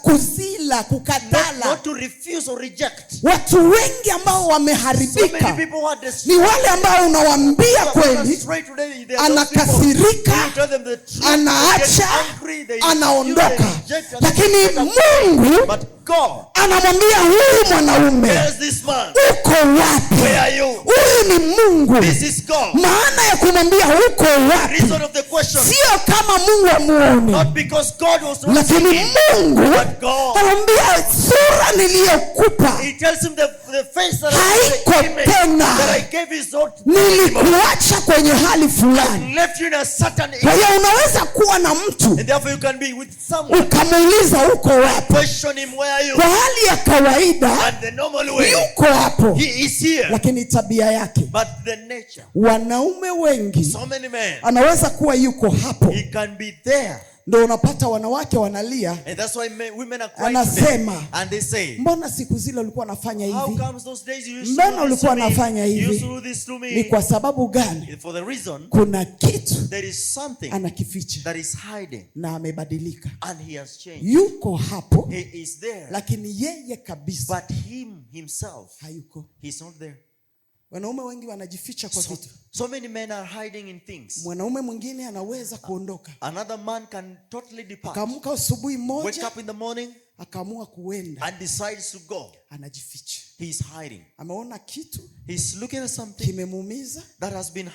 Speaker 1: kuzila kukatala.
Speaker 2: not to refuse or reject.
Speaker 1: Watu wengi ambao
Speaker 2: So many
Speaker 1: wameharibika
Speaker 2: people who are
Speaker 1: ni wale ambao unawaambia kweli,
Speaker 2: straight today, they are those people.
Speaker 1: anakasirika,
Speaker 2: You tell them the truth,
Speaker 1: anaacha,
Speaker 2: they get angry, they
Speaker 1: anaondoka.
Speaker 2: reject, and
Speaker 1: Lakini
Speaker 2: they
Speaker 1: Mungu
Speaker 2: but God
Speaker 1: anamwambia huyu mwanaume,
Speaker 2: tells this man,
Speaker 1: uko wapi?
Speaker 2: where are you?
Speaker 1: Huyu ni Mungu.
Speaker 2: This is God.
Speaker 1: Maana ya kumwambia uko wapi,
Speaker 2: Reason of the question,
Speaker 1: sio kama Mungu amuone,
Speaker 2: not because God was not
Speaker 1: lakini
Speaker 2: seeing,
Speaker 1: Mungu
Speaker 2: but God.
Speaker 1: anamwambia sura niliyokupa
Speaker 2: He tells him the face that
Speaker 1: haiko
Speaker 2: I gave,
Speaker 1: tena,
Speaker 2: that I gave is not.
Speaker 1: nilikuacha kwenye hali fulani.
Speaker 2: Left you in a certain
Speaker 1: Kwa hiyo unaweza kuwa na mtu
Speaker 2: and therefore you can be with someone,
Speaker 1: ukamuuliza uko wapi,
Speaker 2: question him, where are you?
Speaker 1: kwa hali ya kawaida
Speaker 2: And the normal way,
Speaker 1: yuko hapo,
Speaker 2: he is here.
Speaker 1: lakini tabia yake.
Speaker 2: But the nature,
Speaker 1: Wanaume wengi
Speaker 2: so many men,
Speaker 1: anaweza kuwa yuko hapo,
Speaker 2: he can be there.
Speaker 1: ndio unapata wanawake wanalia,
Speaker 2: And that's why women are crying
Speaker 1: anasema
Speaker 2: today. And they say,
Speaker 1: mbona siku zile ulikuwa unafanya
Speaker 2: how
Speaker 1: hivi,
Speaker 2: comes those days you used to
Speaker 1: mbona
Speaker 2: do this
Speaker 1: ulikuwa
Speaker 2: to me?
Speaker 1: unafanya
Speaker 2: You used
Speaker 1: hivi?
Speaker 2: to do this to
Speaker 1: Ni
Speaker 2: me.
Speaker 1: kwa sababu gani?
Speaker 2: For the reason,
Speaker 1: Kuna kitu
Speaker 2: there is something
Speaker 1: anakificha
Speaker 2: that is hiding,
Speaker 1: na amebadilika.
Speaker 2: and he has changed.
Speaker 1: Yuko hapo,
Speaker 2: He is there,
Speaker 1: lakini yeye kabisa
Speaker 2: but himself,
Speaker 1: hayuko.
Speaker 2: he's not there.
Speaker 1: Wanaume wengi wanajificha kwa vitu.
Speaker 2: So many men are hiding in things.
Speaker 1: Mwanaume mwingine anaweza kuondoka,
Speaker 2: Another man can totally depart.
Speaker 1: akaamka asubuhi
Speaker 2: Wake
Speaker 1: moja
Speaker 2: up in the morning
Speaker 1: akaamua kuenda,
Speaker 2: and decides to go.
Speaker 1: anajificha.
Speaker 2: He's hiding.
Speaker 1: Ameona kitu
Speaker 2: He's looking at something
Speaker 1: kimemuumiza,
Speaker 2: that has been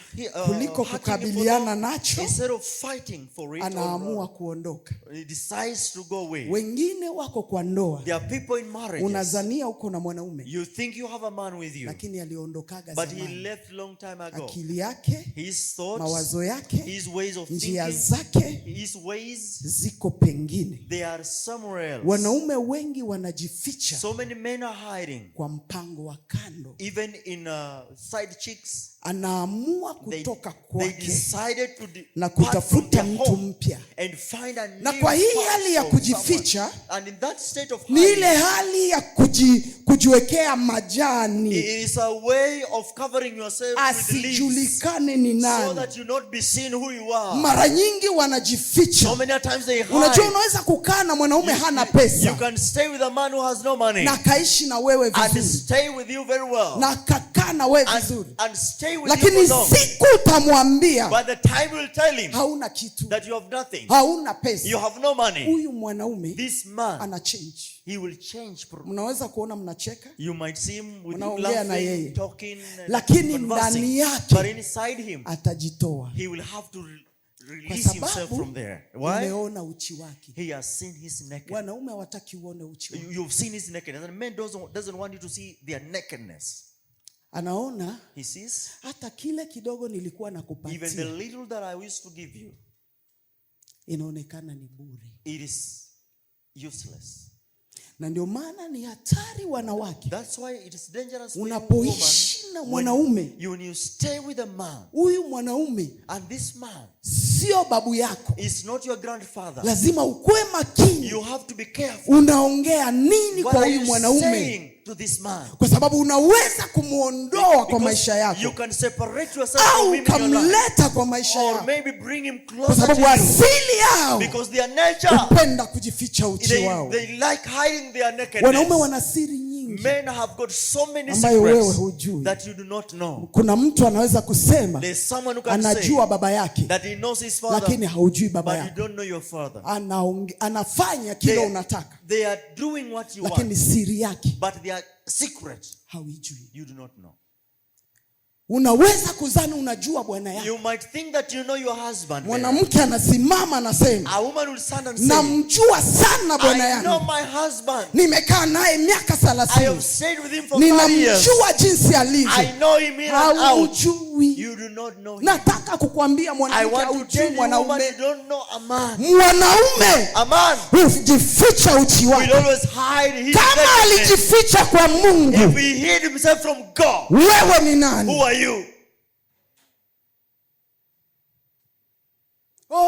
Speaker 1: kuliko
Speaker 2: hurting him for
Speaker 1: kukabiliana
Speaker 2: long.
Speaker 1: nacho,
Speaker 2: Instead of fighting for it,
Speaker 1: anaamua kuondoka.
Speaker 2: he decides to go away.
Speaker 1: Wengine wako kwa ndoa,
Speaker 2: There are people in marriages.
Speaker 1: unazania uko na mwanaume,
Speaker 2: You think you have a man with you,
Speaker 1: lakini aliondokaga
Speaker 2: but he
Speaker 1: zamani.
Speaker 2: left long time ago.
Speaker 1: Akili yake,
Speaker 2: His thoughts,
Speaker 1: mawazo yake,
Speaker 2: his ways of
Speaker 1: njia
Speaker 2: thinking,
Speaker 1: zake
Speaker 2: his ways,
Speaker 1: ziko pengine.
Speaker 2: they are somewhere else.
Speaker 1: Wanaume wengi wanajificha
Speaker 2: So many men are hiding,
Speaker 1: kwa mpango wa kando.
Speaker 2: even in side chicks.
Speaker 1: Anaamua
Speaker 2: They
Speaker 1: kutoka kwake
Speaker 2: decided to
Speaker 1: na
Speaker 2: depart from
Speaker 1: kutafuta
Speaker 2: their
Speaker 1: mtu
Speaker 2: home
Speaker 1: mpya.
Speaker 2: and find a
Speaker 1: Na
Speaker 2: new
Speaker 1: kwa hii
Speaker 2: path
Speaker 1: hali ya
Speaker 2: from
Speaker 1: kujificha,
Speaker 2: someone. And in that state of
Speaker 1: ni
Speaker 2: hiding,
Speaker 1: ile hali ya kujiwekea majani,
Speaker 2: it is a way of covering yourself with leaves
Speaker 1: asijulikane ni
Speaker 2: so
Speaker 1: nani.
Speaker 2: that you not be seen who you are.
Speaker 1: Mara nyingi wanajificha.
Speaker 2: So many times they hide.
Speaker 1: Unajua, unaweza kukaa na mwanaume hana
Speaker 2: You
Speaker 1: pesa
Speaker 2: can stay with a man who has no money
Speaker 1: na kaishi na wewe
Speaker 2: and
Speaker 1: vizuri
Speaker 2: stay with you very well
Speaker 1: na kakaa na wewe vizuri,
Speaker 2: and stay with
Speaker 1: lakini
Speaker 2: you for long.
Speaker 1: siku utamwambia
Speaker 2: By the time you will tell him
Speaker 1: hauna kitu,
Speaker 2: that you have nothing,
Speaker 1: hauna
Speaker 2: you
Speaker 1: pesa,
Speaker 2: have no money,
Speaker 1: huyu mwanaume
Speaker 2: this man,
Speaker 1: ana change.
Speaker 2: he will change.
Speaker 1: Mnaweza kuona mnacheka,
Speaker 2: You might see him with him
Speaker 1: Unaongea na yeye,
Speaker 2: laughing, talking,
Speaker 1: lakini
Speaker 2: conversing,
Speaker 1: ndani yake
Speaker 2: but inside him,
Speaker 1: atajitoa.
Speaker 2: he will have to release himself from there. Why?
Speaker 1: Umeona uchi wake.
Speaker 2: He has seen his naked.
Speaker 1: Wanaume hawataki uone uchi wake.
Speaker 2: You've seen his nakedness. And men doesn't want you to see their nakedness.
Speaker 1: Anaona,
Speaker 2: he sees,
Speaker 1: hata kile kidogo nilikuwa nakupatia,
Speaker 2: even the little that I used to give you,
Speaker 1: inaonekana ni bure.
Speaker 2: It is useless.
Speaker 1: Na ndio maana ni hatari wanawake.
Speaker 2: That's why it is dangerous for
Speaker 1: unapoishi na mwanaume,
Speaker 2: when you stay with a man,
Speaker 1: huyu mwanaume,
Speaker 2: and this man
Speaker 1: sio babu yako,
Speaker 2: is not your grandfather.
Speaker 1: Lazima ukue makini.
Speaker 2: You have to be careful.
Speaker 1: Unaongea nini kwa huyu mwanaume?
Speaker 2: To this man.
Speaker 1: Kwa sababu unaweza kumuondoa kwa maisha yako.
Speaker 2: You can separate yourself from him,
Speaker 1: kumleta kwa maisha yako.
Speaker 2: Or maybe bring him closer
Speaker 1: kwa sababu
Speaker 2: to you.
Speaker 1: Asili yao,
Speaker 2: because their nature,
Speaker 1: upenda kujificha uchi wao.
Speaker 2: They like hiding their nakedness.
Speaker 1: Wanaume wana siri nyingi.
Speaker 2: Men have got so many
Speaker 1: secrets
Speaker 2: that you do not know.
Speaker 1: Kuna mtu anaweza kusema anajua baba yake,
Speaker 2: that he knows his father,
Speaker 1: lakini haujui baba yako.
Speaker 2: But you don't know your father.
Speaker 1: Anafanya kile unataka.
Speaker 2: They are doing what you want.
Speaker 1: Lakini siri yake,
Speaker 2: but their secret,
Speaker 1: haujui.
Speaker 2: You do not know.
Speaker 1: Unaweza kuzani unajua bwana yako.
Speaker 2: You might think that you know your husband.
Speaker 1: Mwanamke anasimama anasema,
Speaker 2: a woman will stand and say,
Speaker 1: namjua sana bwana yangu.
Speaker 2: I know my husband.
Speaker 1: Nimekaa naye miaka 30.
Speaker 2: I have stayed with him for 5 years.
Speaker 1: Ninamjua jinsi alivyo.
Speaker 2: I know him in and out.
Speaker 1: You
Speaker 2: do not know him.
Speaker 1: Nataka kukuambia mwanamke haujui mwanaume.
Speaker 2: You don't know a man.
Speaker 1: Mwanaume,
Speaker 2: a man,
Speaker 1: hujificha uchi wake.
Speaker 2: Will always hide his
Speaker 1: kama alijificha kwa Mungu.
Speaker 2: If he hid himself from God,
Speaker 1: wewe ni nani?
Speaker 2: Who are you?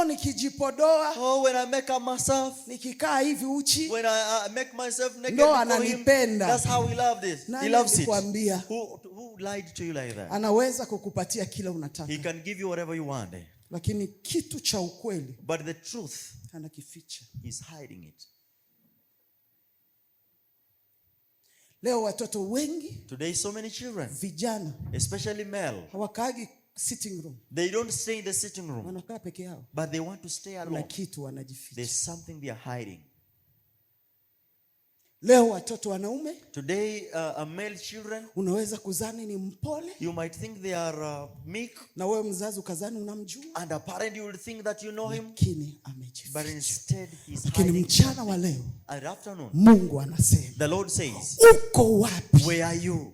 Speaker 1: Nikijipodoa.
Speaker 2: When I make up myself.
Speaker 1: Nikikaa hivi uchi.
Speaker 2: When I make myself naked.
Speaker 1: Ndo ananipenda.
Speaker 2: That's how he loves this. He loves it.
Speaker 1: Who
Speaker 2: lied to you like that?
Speaker 1: Anaweza kukupatia kila unataka.
Speaker 2: He can give you whatever you want.
Speaker 1: Lakini kitu cha ukweli,
Speaker 2: but the truth,
Speaker 1: anakificha.
Speaker 2: He's hiding it.
Speaker 1: Leo watoto wengi,
Speaker 2: today so many children,
Speaker 1: vijana,
Speaker 2: especially male,
Speaker 1: hawakaagi sitting room.
Speaker 2: They don't stay in the sitting room.
Speaker 1: Wanakaa peke yao.
Speaker 2: But they want to stay alone.
Speaker 1: Na kitu wanajificha.
Speaker 2: There's something they are hiding.
Speaker 1: Leo watoto wanaume,
Speaker 2: today male children,
Speaker 1: unaweza kuzani ni mpole.
Speaker 2: You might think they are meek.
Speaker 1: Na wewe mzazi ukazani unamjua.
Speaker 2: And a parent you will think that you know him.
Speaker 1: Lakini amejificha.
Speaker 2: But instead he's hiding.
Speaker 1: Lakini mchana wa leo,
Speaker 2: at afternoon,
Speaker 1: Mungu anasema,
Speaker 2: the Lord says,
Speaker 1: uko wapi?
Speaker 2: Where are you?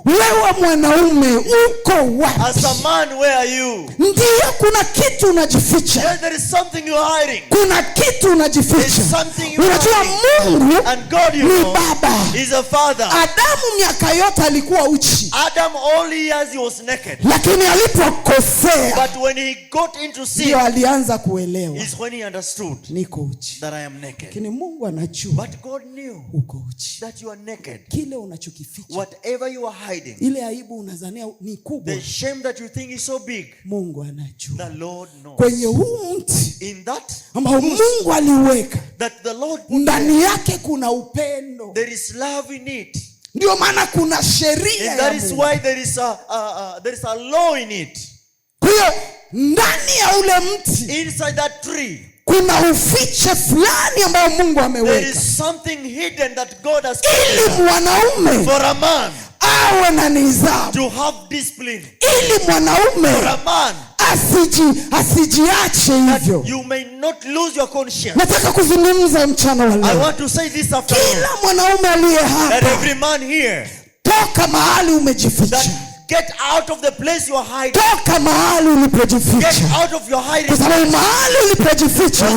Speaker 1: Wewe mwanaume uko wapi?
Speaker 2: As a man, where are you?
Speaker 1: Ndiyo, kuna kitu unajificha.
Speaker 2: Yes, there is something you are hiding.
Speaker 1: Kuna kitu unajificha. Unajua Mungu,
Speaker 2: and God, you
Speaker 1: ni
Speaker 2: know,
Speaker 1: baba.
Speaker 2: Is a father.
Speaker 1: Adamu miaka yote alikuwa uchi.
Speaker 2: Adam all years he was naked.
Speaker 1: Lakini alipokosea,
Speaker 2: but when he got into sin,
Speaker 1: ndio alianza kuelewa.
Speaker 2: Is when he understood,
Speaker 1: niko uchi.
Speaker 2: That I am naked.
Speaker 1: Lakini Mungu anajua.
Speaker 2: But God knew,
Speaker 1: uko uchi.
Speaker 2: That you are naked.
Speaker 1: Kile unachokificha,
Speaker 2: whatever you are hiding,
Speaker 1: ile aibu unazania ni kubwa,
Speaker 2: the shame that you think is so big,
Speaker 1: Mungu anajua.
Speaker 2: The Lord knows.
Speaker 1: Kwenye huu mti,
Speaker 2: in that
Speaker 1: ambao Mungu aliweka,
Speaker 2: that the Lord put
Speaker 1: ndani yake kuna upendo.
Speaker 2: There is love in it.
Speaker 1: Ndio maana kuna sheria.
Speaker 2: And that is why there is a law in it.
Speaker 1: Kwa hiyo ndani ya ule mti,
Speaker 2: inside that tree,
Speaker 1: kuna ufiche fulani ambao Mungu ameweka.
Speaker 2: There is something hidden that God has
Speaker 1: ili mwanaume,
Speaker 2: for a man,
Speaker 1: awe na nidhamu,
Speaker 2: to have discipline,
Speaker 1: ili mwanaume,
Speaker 2: for a man,
Speaker 1: asijiache hivyo.
Speaker 2: You may not lose your conscience.
Speaker 1: Nataka kuzungumza mchana wa leo.
Speaker 2: I want to say this afternoon.
Speaker 1: Kila mwanaume aliye hapa,
Speaker 2: that every man here,
Speaker 1: toka mahali umejificha.
Speaker 2: Get out of the place you are hiding.
Speaker 1: Toka mahali ulipojificha.
Speaker 2: Get out of your hiding.
Speaker 1: Kwa sababu mahali ulipojificha,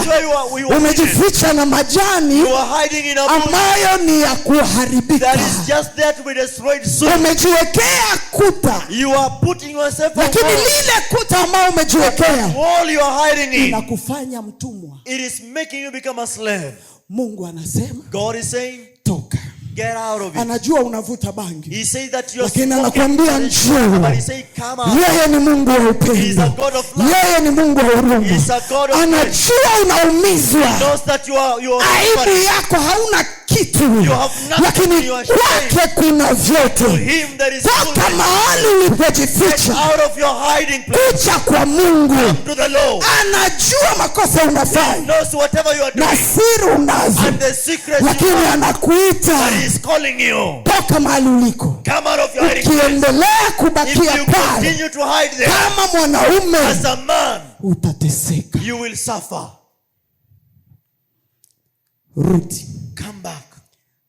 Speaker 1: umejificha na majani,
Speaker 2: you are hiding in a bush,
Speaker 1: ambayo ni ya kuharibika.
Speaker 2: That is just there to be destroyed soon.
Speaker 1: Umejiwekea kuta.
Speaker 2: You are putting yourself on.
Speaker 1: Lakini lile kuta ambayo umejiwekea,
Speaker 2: wall you are hiding in,
Speaker 1: inakufanya mtumwa.
Speaker 2: It is making you become a slave.
Speaker 1: Mungu anasema,
Speaker 2: God is saying,
Speaker 1: toka.
Speaker 2: Get out of it.
Speaker 1: Anajua unavuta bangi.
Speaker 2: He says that you are
Speaker 1: lakini anakuambia njoo.
Speaker 2: But he says come out.
Speaker 1: Yeye ni Mungu wa upendo.
Speaker 2: He is a God of love.
Speaker 1: Yeye ni Mungu wa huruma.
Speaker 2: He is a God of
Speaker 1: anajua unaumizwa.
Speaker 2: He knows that you are
Speaker 1: aibu yako hauna kitu, lakini kwake kuna vyote. Toka mahali ulipojificha, kuja kwa Mungu. Anajua makosa unafanya na siri unazo, lakini anakuita, toka mahali uliko. Ukiendelea kubakia pale kama mwanaume, utateseka. Rudi.
Speaker 2: Come back.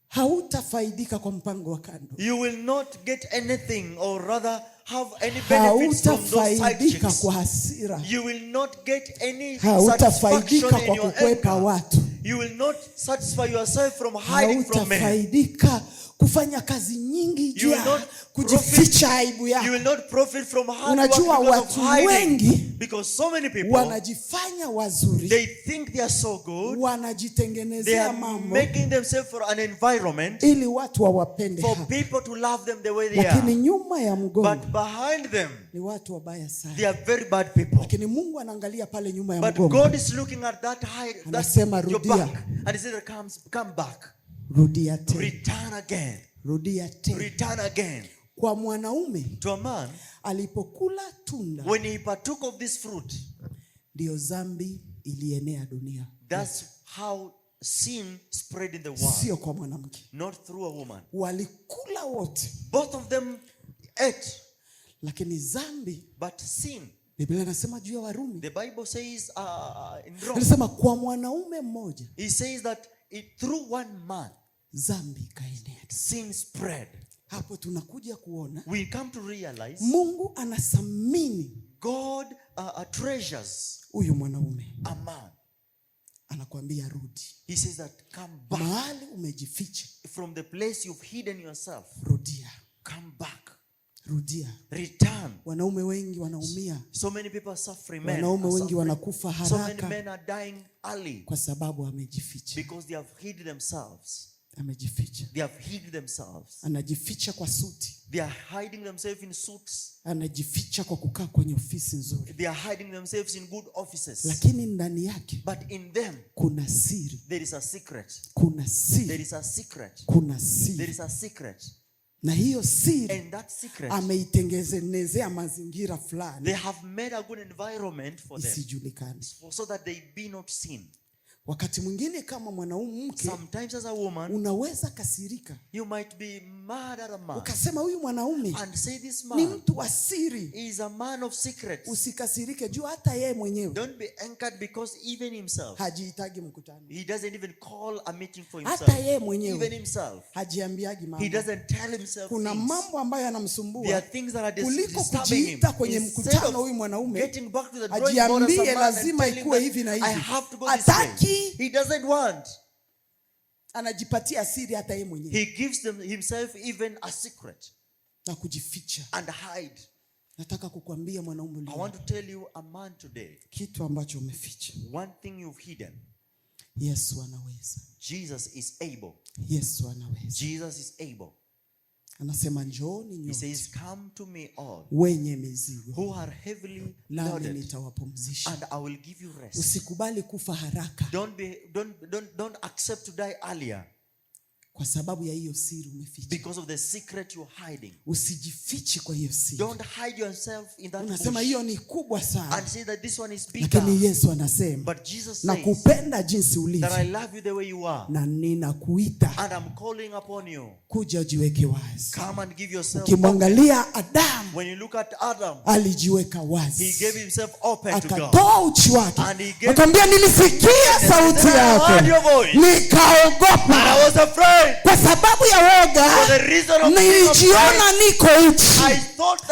Speaker 1: Hautafaidika kwa mpango wa kando.
Speaker 2: You will not get anything, or rather have any benefits from those side chicks.
Speaker 1: Kwa hasira.
Speaker 2: You will not get any
Speaker 1: satisfaction
Speaker 2: kwa
Speaker 1: in your kukwepa watu.
Speaker 2: You will not satisfy yourself from hiding from men.
Speaker 1: Hautafaidika kufanya kazi nyingi kujificha aibu yako.
Speaker 2: You will not profit from hard work.
Speaker 1: Unajua watu wengi,
Speaker 2: because so many people
Speaker 1: wanajifanya wazuri,
Speaker 2: they think they are so good,
Speaker 1: wanajitengenezea mambo,
Speaker 2: making themselves for an environment,
Speaker 1: ili watu wawapende,
Speaker 2: for people to love them the way they are.
Speaker 1: Lakini nyuma ya mgongo,
Speaker 2: but behind them,
Speaker 1: ni watu wabaya sana.
Speaker 2: They are very bad people.
Speaker 1: Lakini Mungu anaangalia pale nyuma ya
Speaker 2: mgongo. But God is looking at that high,
Speaker 1: anasema rudia,
Speaker 2: and he said, come back.
Speaker 1: Rudia tena.
Speaker 2: Return again.
Speaker 1: Rudia tena.
Speaker 2: Return again.
Speaker 1: Kwa mwanaume,
Speaker 2: to a man,
Speaker 1: alipokula tunda,
Speaker 2: when he partook of this fruit,
Speaker 1: ndio dhambi ilienea dunia.
Speaker 2: That's how sin spread in the world.
Speaker 1: Sio kwa mwanamke.
Speaker 2: Not through a woman.
Speaker 1: Walikula wote.
Speaker 2: Both of them ate.
Speaker 1: Lakini dhambi,
Speaker 2: but sin,
Speaker 1: Biblia inasema juu ya Warumi,
Speaker 2: the Bible says in Rome,
Speaker 1: inasema kwa mwanaume mmoja,
Speaker 2: he says that through one man,
Speaker 1: dhambi kaenea,
Speaker 2: sin spread.
Speaker 1: Hapo tunakuja kuona,
Speaker 2: we come to realize,
Speaker 1: Mungu anasamini,
Speaker 2: God treasures
Speaker 1: huyu mwanaume.
Speaker 2: A man,
Speaker 1: anakuambia rudi.
Speaker 2: He says that come back.
Speaker 1: Mahali umejificha,
Speaker 2: from the place you've hidden yourself,
Speaker 1: rudia.
Speaker 2: Come back.
Speaker 1: Rudia.
Speaker 2: Return.
Speaker 1: Wanaume wengi wanaumia.
Speaker 2: So many people are suffering.
Speaker 1: Wanaume wengi wanakufa haraka.
Speaker 2: So many men are dying early.
Speaker 1: Kwa sababu wamejificha.
Speaker 2: Because they have hid themselves.
Speaker 1: Amejificha.
Speaker 2: They have hid themselves.
Speaker 1: Anajificha kwa suti.
Speaker 2: They are hiding themselves in suits.
Speaker 1: Anajificha kwa kukaa kwenye ofisi nzuri.
Speaker 2: They are hiding themselves in good offices.
Speaker 1: Lakini ndani yake,
Speaker 2: but in them,
Speaker 1: kuna siri.
Speaker 2: There is a secret.
Speaker 1: Kuna siri.
Speaker 2: There is a secret.
Speaker 1: Kuna siri.
Speaker 2: There is a secret.
Speaker 1: Na hiyo siri,
Speaker 2: and that secret,
Speaker 1: ameitengenezea mazingira fulani,
Speaker 2: they have made a good environment for them,
Speaker 1: isijulikane,
Speaker 2: so that they be not seen.
Speaker 1: Wakati mwingine kama mwanamke,
Speaker 2: sometimes as a woman,
Speaker 1: unaweza kasirika,
Speaker 2: you might be mad at a man,
Speaker 1: ukasema huyu mwanaume
Speaker 2: and say this man
Speaker 1: ni mtu wa siri,
Speaker 2: he is a man of secrets.
Speaker 1: Usikasirike juu hata yeye mwenyewe,
Speaker 2: don't be anchored, because even himself,
Speaker 1: hajihitaji mkutano,
Speaker 2: he doesn't even call a meeting for himself.
Speaker 1: Hata yeye mwenyewe,
Speaker 2: even himself,
Speaker 1: hajiambiagi mambo,
Speaker 2: he doesn't tell himself.
Speaker 1: Kuna mambo ambayo yanamsumbua,
Speaker 2: there are things that are disturbing him.
Speaker 1: Kwenye mkutano huyu mwanaume,
Speaker 2: getting back to the drawing board as a man,
Speaker 1: lazima ikuwe hivi na hivi,
Speaker 2: I have to go this way. He doesn't want.
Speaker 1: Anajipatia siri hata yeye mwenyewe.
Speaker 2: He gives himself even a secret.
Speaker 1: Na kujificha.
Speaker 2: And hide.
Speaker 1: Nataka kukuambia mwanaume leo,
Speaker 2: I want to tell you, a man today,
Speaker 1: kitu ambacho umeficha,
Speaker 2: one thing you've hidden.
Speaker 1: Yesu anaweza.
Speaker 2: Jesus is able.
Speaker 1: Yesu anaweza.
Speaker 2: Jesus is able.
Speaker 1: Anasema njooni nyote,
Speaker 2: he says, come to me all
Speaker 1: wenye mizigo,
Speaker 2: who are heavily
Speaker 1: loaded, nitawapumzisha,
Speaker 2: and I will give you rest.
Speaker 1: Usikubali kufa haraka.
Speaker 2: Don't accept to die earlier.
Speaker 1: Kwa sababu ya hiyo siri umeficha.
Speaker 2: Because of the secret you're hiding.
Speaker 1: Usijifiche kwa hiyo siri.
Speaker 2: Don't hide yourself in that.
Speaker 1: Unasema hiyo ni kubwa sana,
Speaker 2: and say that this one is bigger.
Speaker 1: Lakini Yesu anasema,
Speaker 2: but Jesus says,
Speaker 1: nakupenda jinsi ulivyo,
Speaker 2: that I love you the way you are,
Speaker 1: na ninakuita,
Speaker 2: and I'm calling upon you,
Speaker 1: kuja ujiweke wazi.
Speaker 2: Come and give yourself.
Speaker 1: Ukimwangalia Adam,
Speaker 2: when you look at Adam,
Speaker 1: alijiweka wazi,
Speaker 2: he gave himself open to God,
Speaker 1: akatoa uchi wake,
Speaker 2: akamwambia
Speaker 1: nilisikia sauti yako, nikaogopa,
Speaker 2: and I was afraid.
Speaker 1: Kwa sababu ya woga, nilijiona niko uchi.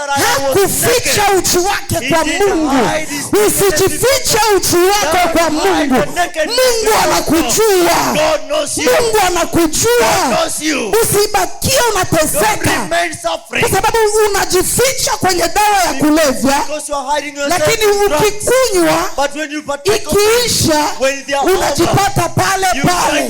Speaker 1: Hakuficha uchi wake kwa Mungu. Usijifiche uchi wako kwa Mungu. Mungu anakujua. Mungu anakujua. Usibakie unateseka kwa sababu unajificha kwenye dawa ya kulevya, lakini ukikunywa ikiisha unajipata pale pale,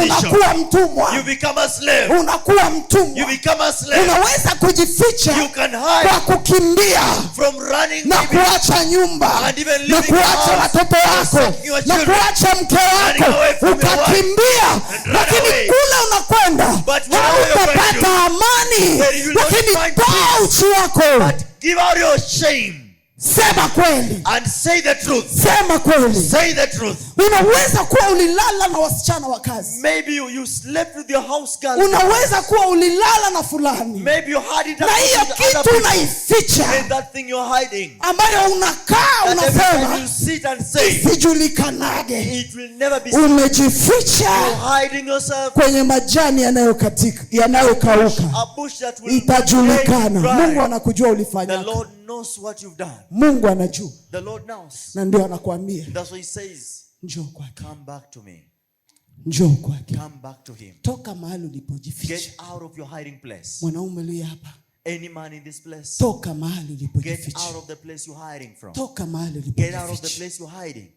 Speaker 1: unakuwa mtu mtumwa.
Speaker 2: You become a slave.
Speaker 1: Unakuwa mtumwa.
Speaker 2: You become a slave.
Speaker 1: Unaweza kujificha
Speaker 2: You can hide
Speaker 1: kwa kukimbia
Speaker 2: from running
Speaker 1: na kuacha nyumba
Speaker 2: and even
Speaker 1: na
Speaker 2: leaving
Speaker 1: kuacha
Speaker 2: the
Speaker 1: watoto
Speaker 2: house,
Speaker 1: wako
Speaker 2: your
Speaker 1: na
Speaker 2: children,
Speaker 1: kuacha mke
Speaker 2: running away
Speaker 1: wako
Speaker 2: from your
Speaker 1: ukakimbia,
Speaker 2: and run
Speaker 1: lakini
Speaker 2: away.
Speaker 1: kule unakwenda
Speaker 2: But wherever you're going
Speaker 1: hautapata
Speaker 2: to,
Speaker 1: amani,
Speaker 2: there you will not
Speaker 1: lakini
Speaker 2: find
Speaker 1: toa
Speaker 2: peace.
Speaker 1: uchi wako.
Speaker 2: But give out your shame
Speaker 1: Sema kweli.
Speaker 2: and say the truth.
Speaker 1: Sema kweli.
Speaker 2: Say the truth.
Speaker 1: Unaweza kuwa ulilala na wasichana wa kazi.
Speaker 2: Maybe you slept with your house girl.
Speaker 1: Unaweza kuwa ulilala na fulani.
Speaker 2: Maybe you had it up
Speaker 1: Na hiyo
Speaker 2: with other
Speaker 1: kitu
Speaker 2: people.
Speaker 1: unaificha,
Speaker 2: And that thing you're hiding.
Speaker 1: ambayo unakaa
Speaker 2: That every time
Speaker 1: unasema
Speaker 2: you sit and say,
Speaker 1: isijulikanage.
Speaker 2: it will never be seen.
Speaker 1: Umejificha
Speaker 2: You're hiding yourself.
Speaker 1: kwenye majani yanayokauka.
Speaker 2: A bush that will
Speaker 1: Itajulikana.
Speaker 2: dry.
Speaker 1: Mungu anakujua
Speaker 2: The
Speaker 1: ulifanya.
Speaker 2: Lord knows what you've done.
Speaker 1: Mungu anajua.
Speaker 2: The Lord knows.
Speaker 1: Na ndio anakuambia
Speaker 2: That's why he says,
Speaker 1: njoo kwake.
Speaker 2: come back to me.
Speaker 1: Njoo kwake.
Speaker 2: Come back to him.
Speaker 1: Toka mahali
Speaker 2: Get
Speaker 1: ulipojificha.
Speaker 2: out of your hiding place.
Speaker 1: Mwanaume aliye hapa,
Speaker 2: Any man in this place,
Speaker 1: toka mahali
Speaker 2: get
Speaker 1: ulipojificha.
Speaker 2: out of the place you're hiding from.
Speaker 1: Toka mahali
Speaker 2: Get out of the
Speaker 1: ulipojificha.
Speaker 2: place you're hiding.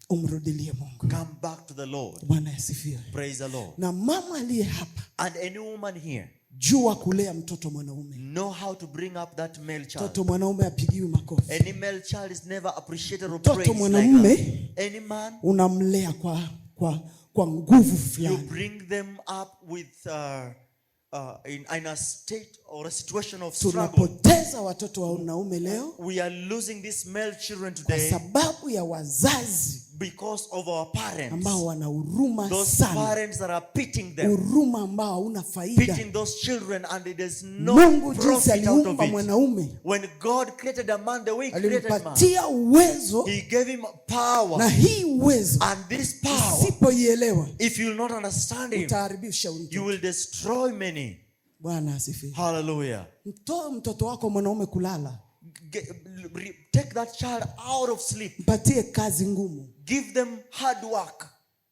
Speaker 1: Umrudilie Mungu.
Speaker 2: Come back to the Lord.
Speaker 1: Bwana asifiwe.
Speaker 2: Praise the Lord.
Speaker 1: Na mama aliye hapa,
Speaker 2: And any woman here,
Speaker 1: jua kulea mtoto mwanaume.
Speaker 2: know how to bring up that male child.
Speaker 1: Mtoto mwanaume apigiwi makofi.
Speaker 2: Any male child is never appreciated or
Speaker 1: Mtoto
Speaker 2: praised like
Speaker 1: mwanamume,
Speaker 2: that. Any man,
Speaker 1: unamlea kwa nguvu
Speaker 2: you
Speaker 1: fulani.
Speaker 2: bring them up with in a state or a situation of struggle.
Speaker 1: Tunapoteza watoto wa wanaume leo
Speaker 2: We are losing these male children
Speaker 1: kwa
Speaker 2: today
Speaker 1: sababu ya wazazi
Speaker 2: because of our parents.
Speaker 1: ambao wana huruma
Speaker 2: Those
Speaker 1: sana.
Speaker 2: parents that are pitying them,
Speaker 1: Huruma ambao hauna faida.
Speaker 2: pitying those children, and there's no
Speaker 1: Mungu jinsi
Speaker 2: profit out of
Speaker 1: aliumba
Speaker 2: it.
Speaker 1: mwanaume,
Speaker 2: When God created a man the way he created man,
Speaker 1: alimpatia uwezo,
Speaker 2: he gave him power.
Speaker 1: na hii uwezo
Speaker 2: And this power,
Speaker 1: usipoielewa
Speaker 2: if you will not understand him,
Speaker 1: utaharibisha
Speaker 2: you
Speaker 1: mtu.
Speaker 2: will destroy many.
Speaker 1: Bwana asifiwe.
Speaker 2: Hallelujah.
Speaker 1: Mtoe mtoto wako mwanaume kulala,
Speaker 2: Take that child out of sleep.
Speaker 1: mpatie kazi ngumu,
Speaker 2: Give them hard work.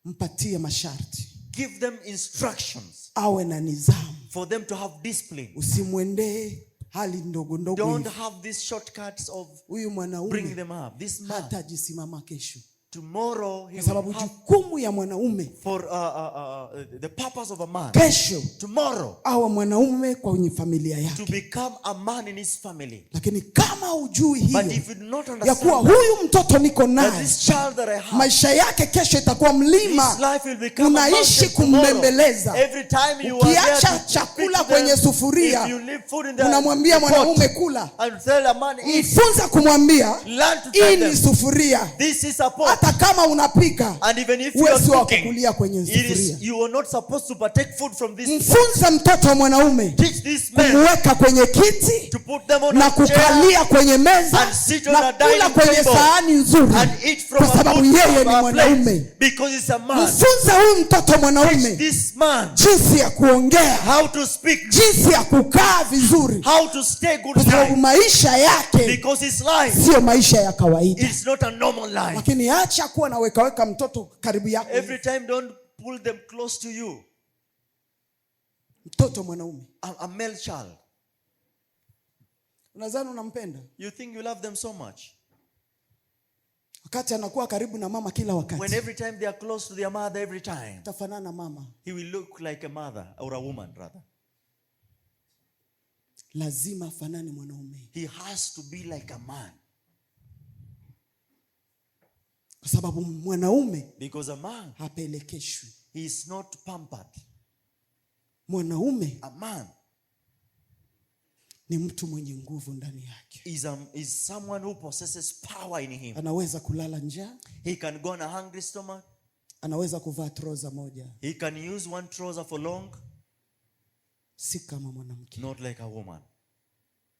Speaker 1: mpatie masharti,
Speaker 2: Give them instructions
Speaker 1: awe na nidhamu.
Speaker 2: for them to have discipline.
Speaker 1: Usimwendee hali ndogo ndogo
Speaker 2: Don't
Speaker 1: hivi.
Speaker 2: have these shortcuts of
Speaker 1: Huyu
Speaker 2: bringing
Speaker 1: mwanaume
Speaker 2: them up. This man,
Speaker 1: hatajisimama kesho,
Speaker 2: tomorrow he
Speaker 1: kwa sababu
Speaker 2: will have
Speaker 1: jukumu ya mwanaume
Speaker 2: for the purpose of a man.
Speaker 1: kesho
Speaker 2: Tomorrow
Speaker 1: awe mwanaume kwenye familia
Speaker 2: to
Speaker 1: yake.
Speaker 2: become a man in his family.
Speaker 1: Lakini kama hujui
Speaker 2: But
Speaker 1: hiyo
Speaker 2: if you do not
Speaker 1: ya kuwa
Speaker 2: understand
Speaker 1: huyu mtoto niko
Speaker 2: that
Speaker 1: naye,
Speaker 2: this child that I have,
Speaker 1: maisha yake kesho itakuwa
Speaker 2: his
Speaker 1: mlima,
Speaker 2: life will become a
Speaker 1: unaishi
Speaker 2: mountain tomorrow.
Speaker 1: kumbembeleza.
Speaker 2: Every time you are there
Speaker 1: Ukiacha
Speaker 2: to
Speaker 1: chakula
Speaker 2: speak to
Speaker 1: kwenye
Speaker 2: them,
Speaker 1: sufuria,
Speaker 2: if you leave food in the
Speaker 1: unamwambia
Speaker 2: pot
Speaker 1: mwanaume kula,
Speaker 2: and tell a man eat,
Speaker 1: mfunza kumwambia
Speaker 2: learn to
Speaker 1: hii
Speaker 2: tell
Speaker 1: ni
Speaker 2: them
Speaker 1: sufuria.
Speaker 2: this is a pot.
Speaker 1: Hata kama unapika,
Speaker 2: And even if you
Speaker 1: wewe
Speaker 2: are
Speaker 1: sio wa
Speaker 2: cooking,
Speaker 1: kukulia kwenye sufuria.
Speaker 2: you are not supposed to partake food from this.
Speaker 1: Mfunze mtoto wa mwanaume
Speaker 2: Teach these men
Speaker 1: kumweka kwenye kiti
Speaker 2: to put them on
Speaker 1: na
Speaker 2: a chair
Speaker 1: kukalia kwenye meza
Speaker 2: and sit on
Speaker 1: na
Speaker 2: a
Speaker 1: kula
Speaker 2: dining
Speaker 1: kwenye
Speaker 2: table
Speaker 1: sahani nzuri,
Speaker 2: and eat from
Speaker 1: kwa
Speaker 2: a
Speaker 1: sababu
Speaker 2: good
Speaker 1: yeye ni
Speaker 2: plate
Speaker 1: mwanaume.
Speaker 2: because he's a man.
Speaker 1: Mfunze huyu mtoto
Speaker 2: Teach
Speaker 1: mwanaume
Speaker 2: this man
Speaker 1: jinsi ya kuongea,
Speaker 2: how to speak,
Speaker 1: jinsi ya kukaa vizuri,
Speaker 2: how to stay good
Speaker 1: kwa sababu
Speaker 2: life,
Speaker 1: maisha yake
Speaker 2: because his life
Speaker 1: sio maisha ya kawaida.
Speaker 2: is not a normal life.
Speaker 1: Lakini acha kuwa na weka mtoto karibu yako.
Speaker 2: Every time don't pull them close to you.
Speaker 1: Mtoto mwanaume,
Speaker 2: A male child,
Speaker 1: unadhani unampenda
Speaker 2: you think you love them so much,
Speaker 1: wakati anakuwa karibu na mama kila
Speaker 2: when
Speaker 1: wakati,
Speaker 2: every time they are close to their mother, every time
Speaker 1: tafanana mama.
Speaker 2: he will look like a mother or a woman rather.
Speaker 1: Lazima afanane mwanaume,
Speaker 2: He has to be like a man,
Speaker 1: kwa sababu mwanaume
Speaker 2: because a man,
Speaker 1: hapelekeshwi.
Speaker 2: he is not pampered.
Speaker 1: Mwanaume
Speaker 2: A man
Speaker 1: ni mtu mwenye nguvu ndani yake.
Speaker 2: is someone who possesses power in him.
Speaker 1: Anaweza kulala njaa,
Speaker 2: He can go on a hungry stomach.
Speaker 1: anaweza kuvaa trouser moja,
Speaker 2: He can use one trouser for long,
Speaker 1: si kama mwanamke.
Speaker 2: not like a woman.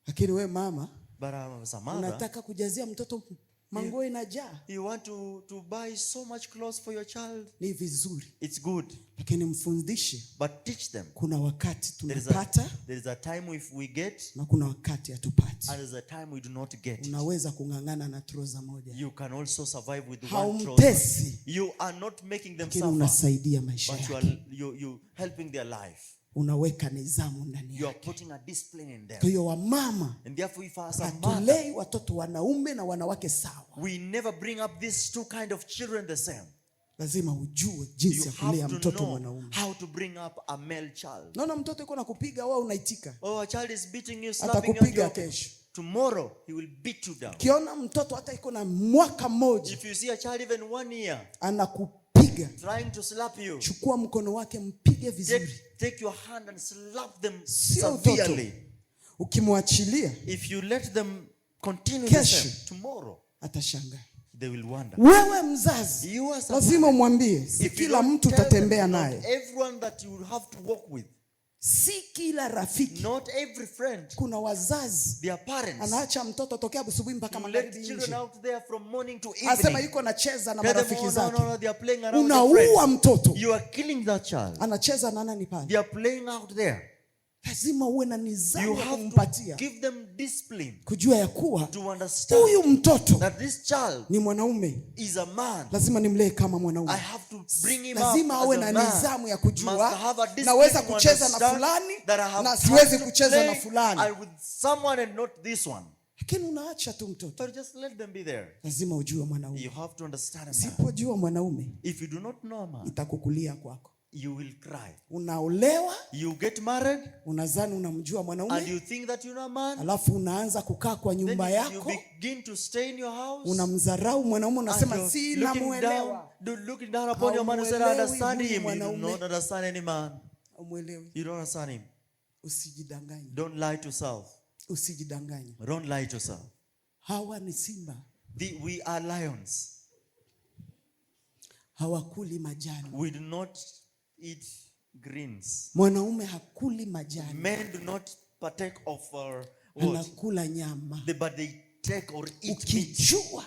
Speaker 1: Lakini we mama,
Speaker 2: But as a mother,
Speaker 1: unataka kujazia mtoto manguo inajaa,
Speaker 2: you want to buy so much clothes for your child.
Speaker 1: ni vizuri,
Speaker 2: It's good,
Speaker 1: lakini mfundishe.
Speaker 2: but teach them.
Speaker 1: Kuna wakati
Speaker 2: There
Speaker 1: tunapata
Speaker 2: is a time if we get,
Speaker 1: na kuna wakati hatupati.
Speaker 2: and there's a time we do not get.
Speaker 1: Unaweza kung'ang'ana na trouser moja,
Speaker 2: You can also survive with one trouser.
Speaker 1: haumtesi,
Speaker 2: You are not making them
Speaker 1: lakini
Speaker 2: suffer,
Speaker 1: unasaidia maisha
Speaker 2: but
Speaker 1: yake.
Speaker 2: you helping their life.
Speaker 1: Unaweka nidhamu ndani
Speaker 2: You are
Speaker 1: yake.
Speaker 2: putting a discipline in them.
Speaker 1: Kwa hiyo wamama,
Speaker 2: And therefore, if as a mother,
Speaker 1: hatulei watoto wanaume na wanawake sawa.
Speaker 2: we never bring up these two kind of children the same.
Speaker 1: lazima ujue jinsi ya kulea mtoto mwanaume.
Speaker 2: How to bring up a male child.
Speaker 1: Naona mtoto yuko nakupiga, wewe unaitika.
Speaker 2: Oh, a child is beating you, slapping you.
Speaker 1: Atakupiga kesho.
Speaker 2: Tomorrow he will beat you down.
Speaker 1: Kiona mtoto hata iko na mwaka mmoja,
Speaker 2: if you see a child even 1 year
Speaker 1: anakupiga,
Speaker 2: trying to slap you,
Speaker 1: chukua mkono wake, mpige vizuri.
Speaker 2: Take your hand and slap them
Speaker 1: severely. Ukimwachilia,
Speaker 2: if you let them continue the same, tomorrow
Speaker 1: atashangaa.
Speaker 2: They will wonder.
Speaker 1: Wewe mzazi lazima umwambie, si kila mtu utatembea naye.
Speaker 2: Everyone that you have to walk with.
Speaker 1: Si kila rafiki.
Speaker 2: Not every friend.
Speaker 1: Kuna wazazi,
Speaker 2: their parents,
Speaker 1: anaacha mtoto tokea asubuhi mpaka magharibi nje.
Speaker 2: Children out there from morning to evening.
Speaker 1: Anasema yuko anacheza na marafiki zake.
Speaker 2: No, they are playing around.
Speaker 1: Unaua mtoto.
Speaker 2: You are killing that child.
Speaker 1: Anacheza na nani pale?
Speaker 2: They are playing out there.
Speaker 1: Lazima uwe na nidhamu ya
Speaker 2: kumpatia. Give them discipline.
Speaker 1: Kujua ya kuwa
Speaker 2: huyu
Speaker 1: mtoto
Speaker 2: that this child
Speaker 1: ni mwanaume.
Speaker 2: Is a man.
Speaker 1: Lazima nimlee kama mwanaume.
Speaker 2: I have to bring him
Speaker 1: lazima
Speaker 2: up
Speaker 1: awe
Speaker 2: as a
Speaker 1: na
Speaker 2: man.
Speaker 1: nidhamu ya kujua
Speaker 2: naweza
Speaker 1: kucheza na fulani na siwezi kucheza na fulani.
Speaker 2: I with someone and not this one.
Speaker 1: Lakini unaacha tu mtoto.
Speaker 2: But just let them be there.
Speaker 1: Lazima ujue mwanaume.
Speaker 2: You have to understand.
Speaker 1: Sipojua mwanaume,
Speaker 2: if you do not know a man,
Speaker 1: itakukulia kwako.
Speaker 2: You will cry.
Speaker 1: Unaolewa,
Speaker 2: you get married,
Speaker 1: unazani unamjua mwanaume,
Speaker 2: and you think that you know a man,
Speaker 1: alafu unaanza kukaa kwa nyumba yako,
Speaker 2: you begin to stay in your house,
Speaker 1: unamdharau mwanaume, unasema si namuelewa.
Speaker 2: Looking down upon your man, you say I understand him. You do not understand any man. You don't understand him.
Speaker 1: Usijidanganye.
Speaker 2: Don't lie to self.
Speaker 1: Usijidanganye.
Speaker 2: Don't lie to self.
Speaker 1: Hawa ni simba.
Speaker 2: We are lions.
Speaker 1: Hawakuli majani.
Speaker 2: We do not eat greens.
Speaker 1: Mwanaume hakuli majani.
Speaker 2: Men do not partake of
Speaker 1: anakula nyama.
Speaker 2: But they take or eat
Speaker 1: ukijua
Speaker 2: meat.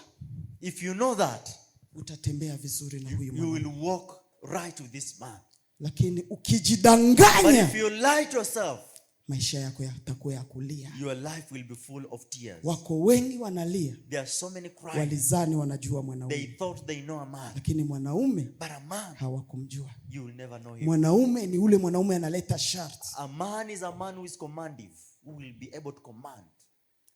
Speaker 2: If you know that,
Speaker 1: utatembea vizuri na huyu
Speaker 2: you will walk right with this man.
Speaker 1: Lakini ukijidanganya,
Speaker 2: but if you lie to yourself,
Speaker 1: maisha yako yatakuwa ya kulia.
Speaker 2: Your life will be full of tears.
Speaker 1: Wako wengi wanalia.
Speaker 2: There are so many crying.
Speaker 1: Walizani wanajua mwanaume.
Speaker 2: They thought they know a man.
Speaker 1: Lakini mwanaume,
Speaker 2: but a man,
Speaker 1: hawakumjua.
Speaker 2: You will never know him.
Speaker 1: Mwanaume ni ule mwanaume analeta sharti.
Speaker 2: A man is a man who is commandive, who will be able to command.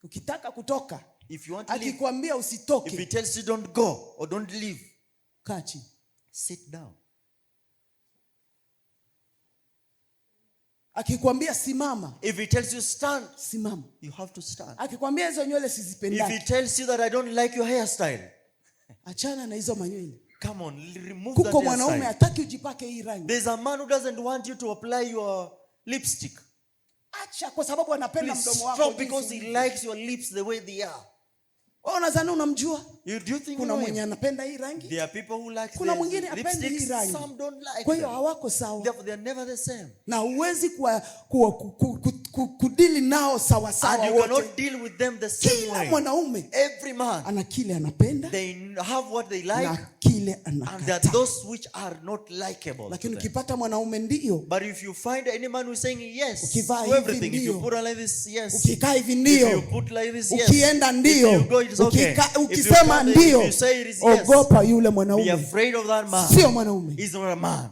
Speaker 1: Ukitaka kutoka,
Speaker 2: if you want to
Speaker 1: akikwambia usitoke,
Speaker 2: if he tells you don't go or don't leave,
Speaker 1: kaa chini.
Speaker 2: Sit down.
Speaker 1: Akikwambia simama,
Speaker 2: if he tells you stand,
Speaker 1: simama.
Speaker 2: You have to stand.
Speaker 1: Akikwambia hizo nywele sizipendaki,
Speaker 2: if he tells you that I don't like your hairstyle,
Speaker 1: achana na hizo manywele.
Speaker 2: Come on, remove
Speaker 1: that.
Speaker 2: Kuko
Speaker 1: mwanaume hataki ujipake hii rangi.
Speaker 2: There's a man who doesn't want you to apply your lipstick.
Speaker 1: Acha kwa sababu anapenda mdomo wako.
Speaker 2: Stop because he likes your lips the way they are.
Speaker 1: Wewe unadhani unamjua?
Speaker 2: You do think
Speaker 1: kuna mwenye anapenda hii rangi?
Speaker 2: There are people who like
Speaker 1: kuna mwingine hapendi hii rangi.
Speaker 2: Some don't like.
Speaker 1: Kwa hiyo hawako sawa.
Speaker 2: Therefore they are never the same.
Speaker 1: Na huwezi kudili nao sawa sawa wote.
Speaker 2: And you cannot deal with them the same way.
Speaker 1: Kila mwanaume,
Speaker 2: every man,
Speaker 1: ana kile anapenda.
Speaker 2: They have what they like.
Speaker 1: Na kile anakataa.
Speaker 2: And there are those which are not likable.
Speaker 1: Lakini ukipata mwanaume ndio.
Speaker 2: But if you find any man who is saying yes
Speaker 1: ukivaa
Speaker 2: to everything, if you put on like this, yes.
Speaker 1: Ukikaa hivi ndio.
Speaker 2: If you put like this, yes.
Speaker 1: Ukienda ndio.
Speaker 2: If you go, it's okay.
Speaker 1: Ukisema ndio, ogopa yule mwanaume.
Speaker 2: Be afraid of that man.
Speaker 1: Sio mwanaume.
Speaker 2: He's not a man.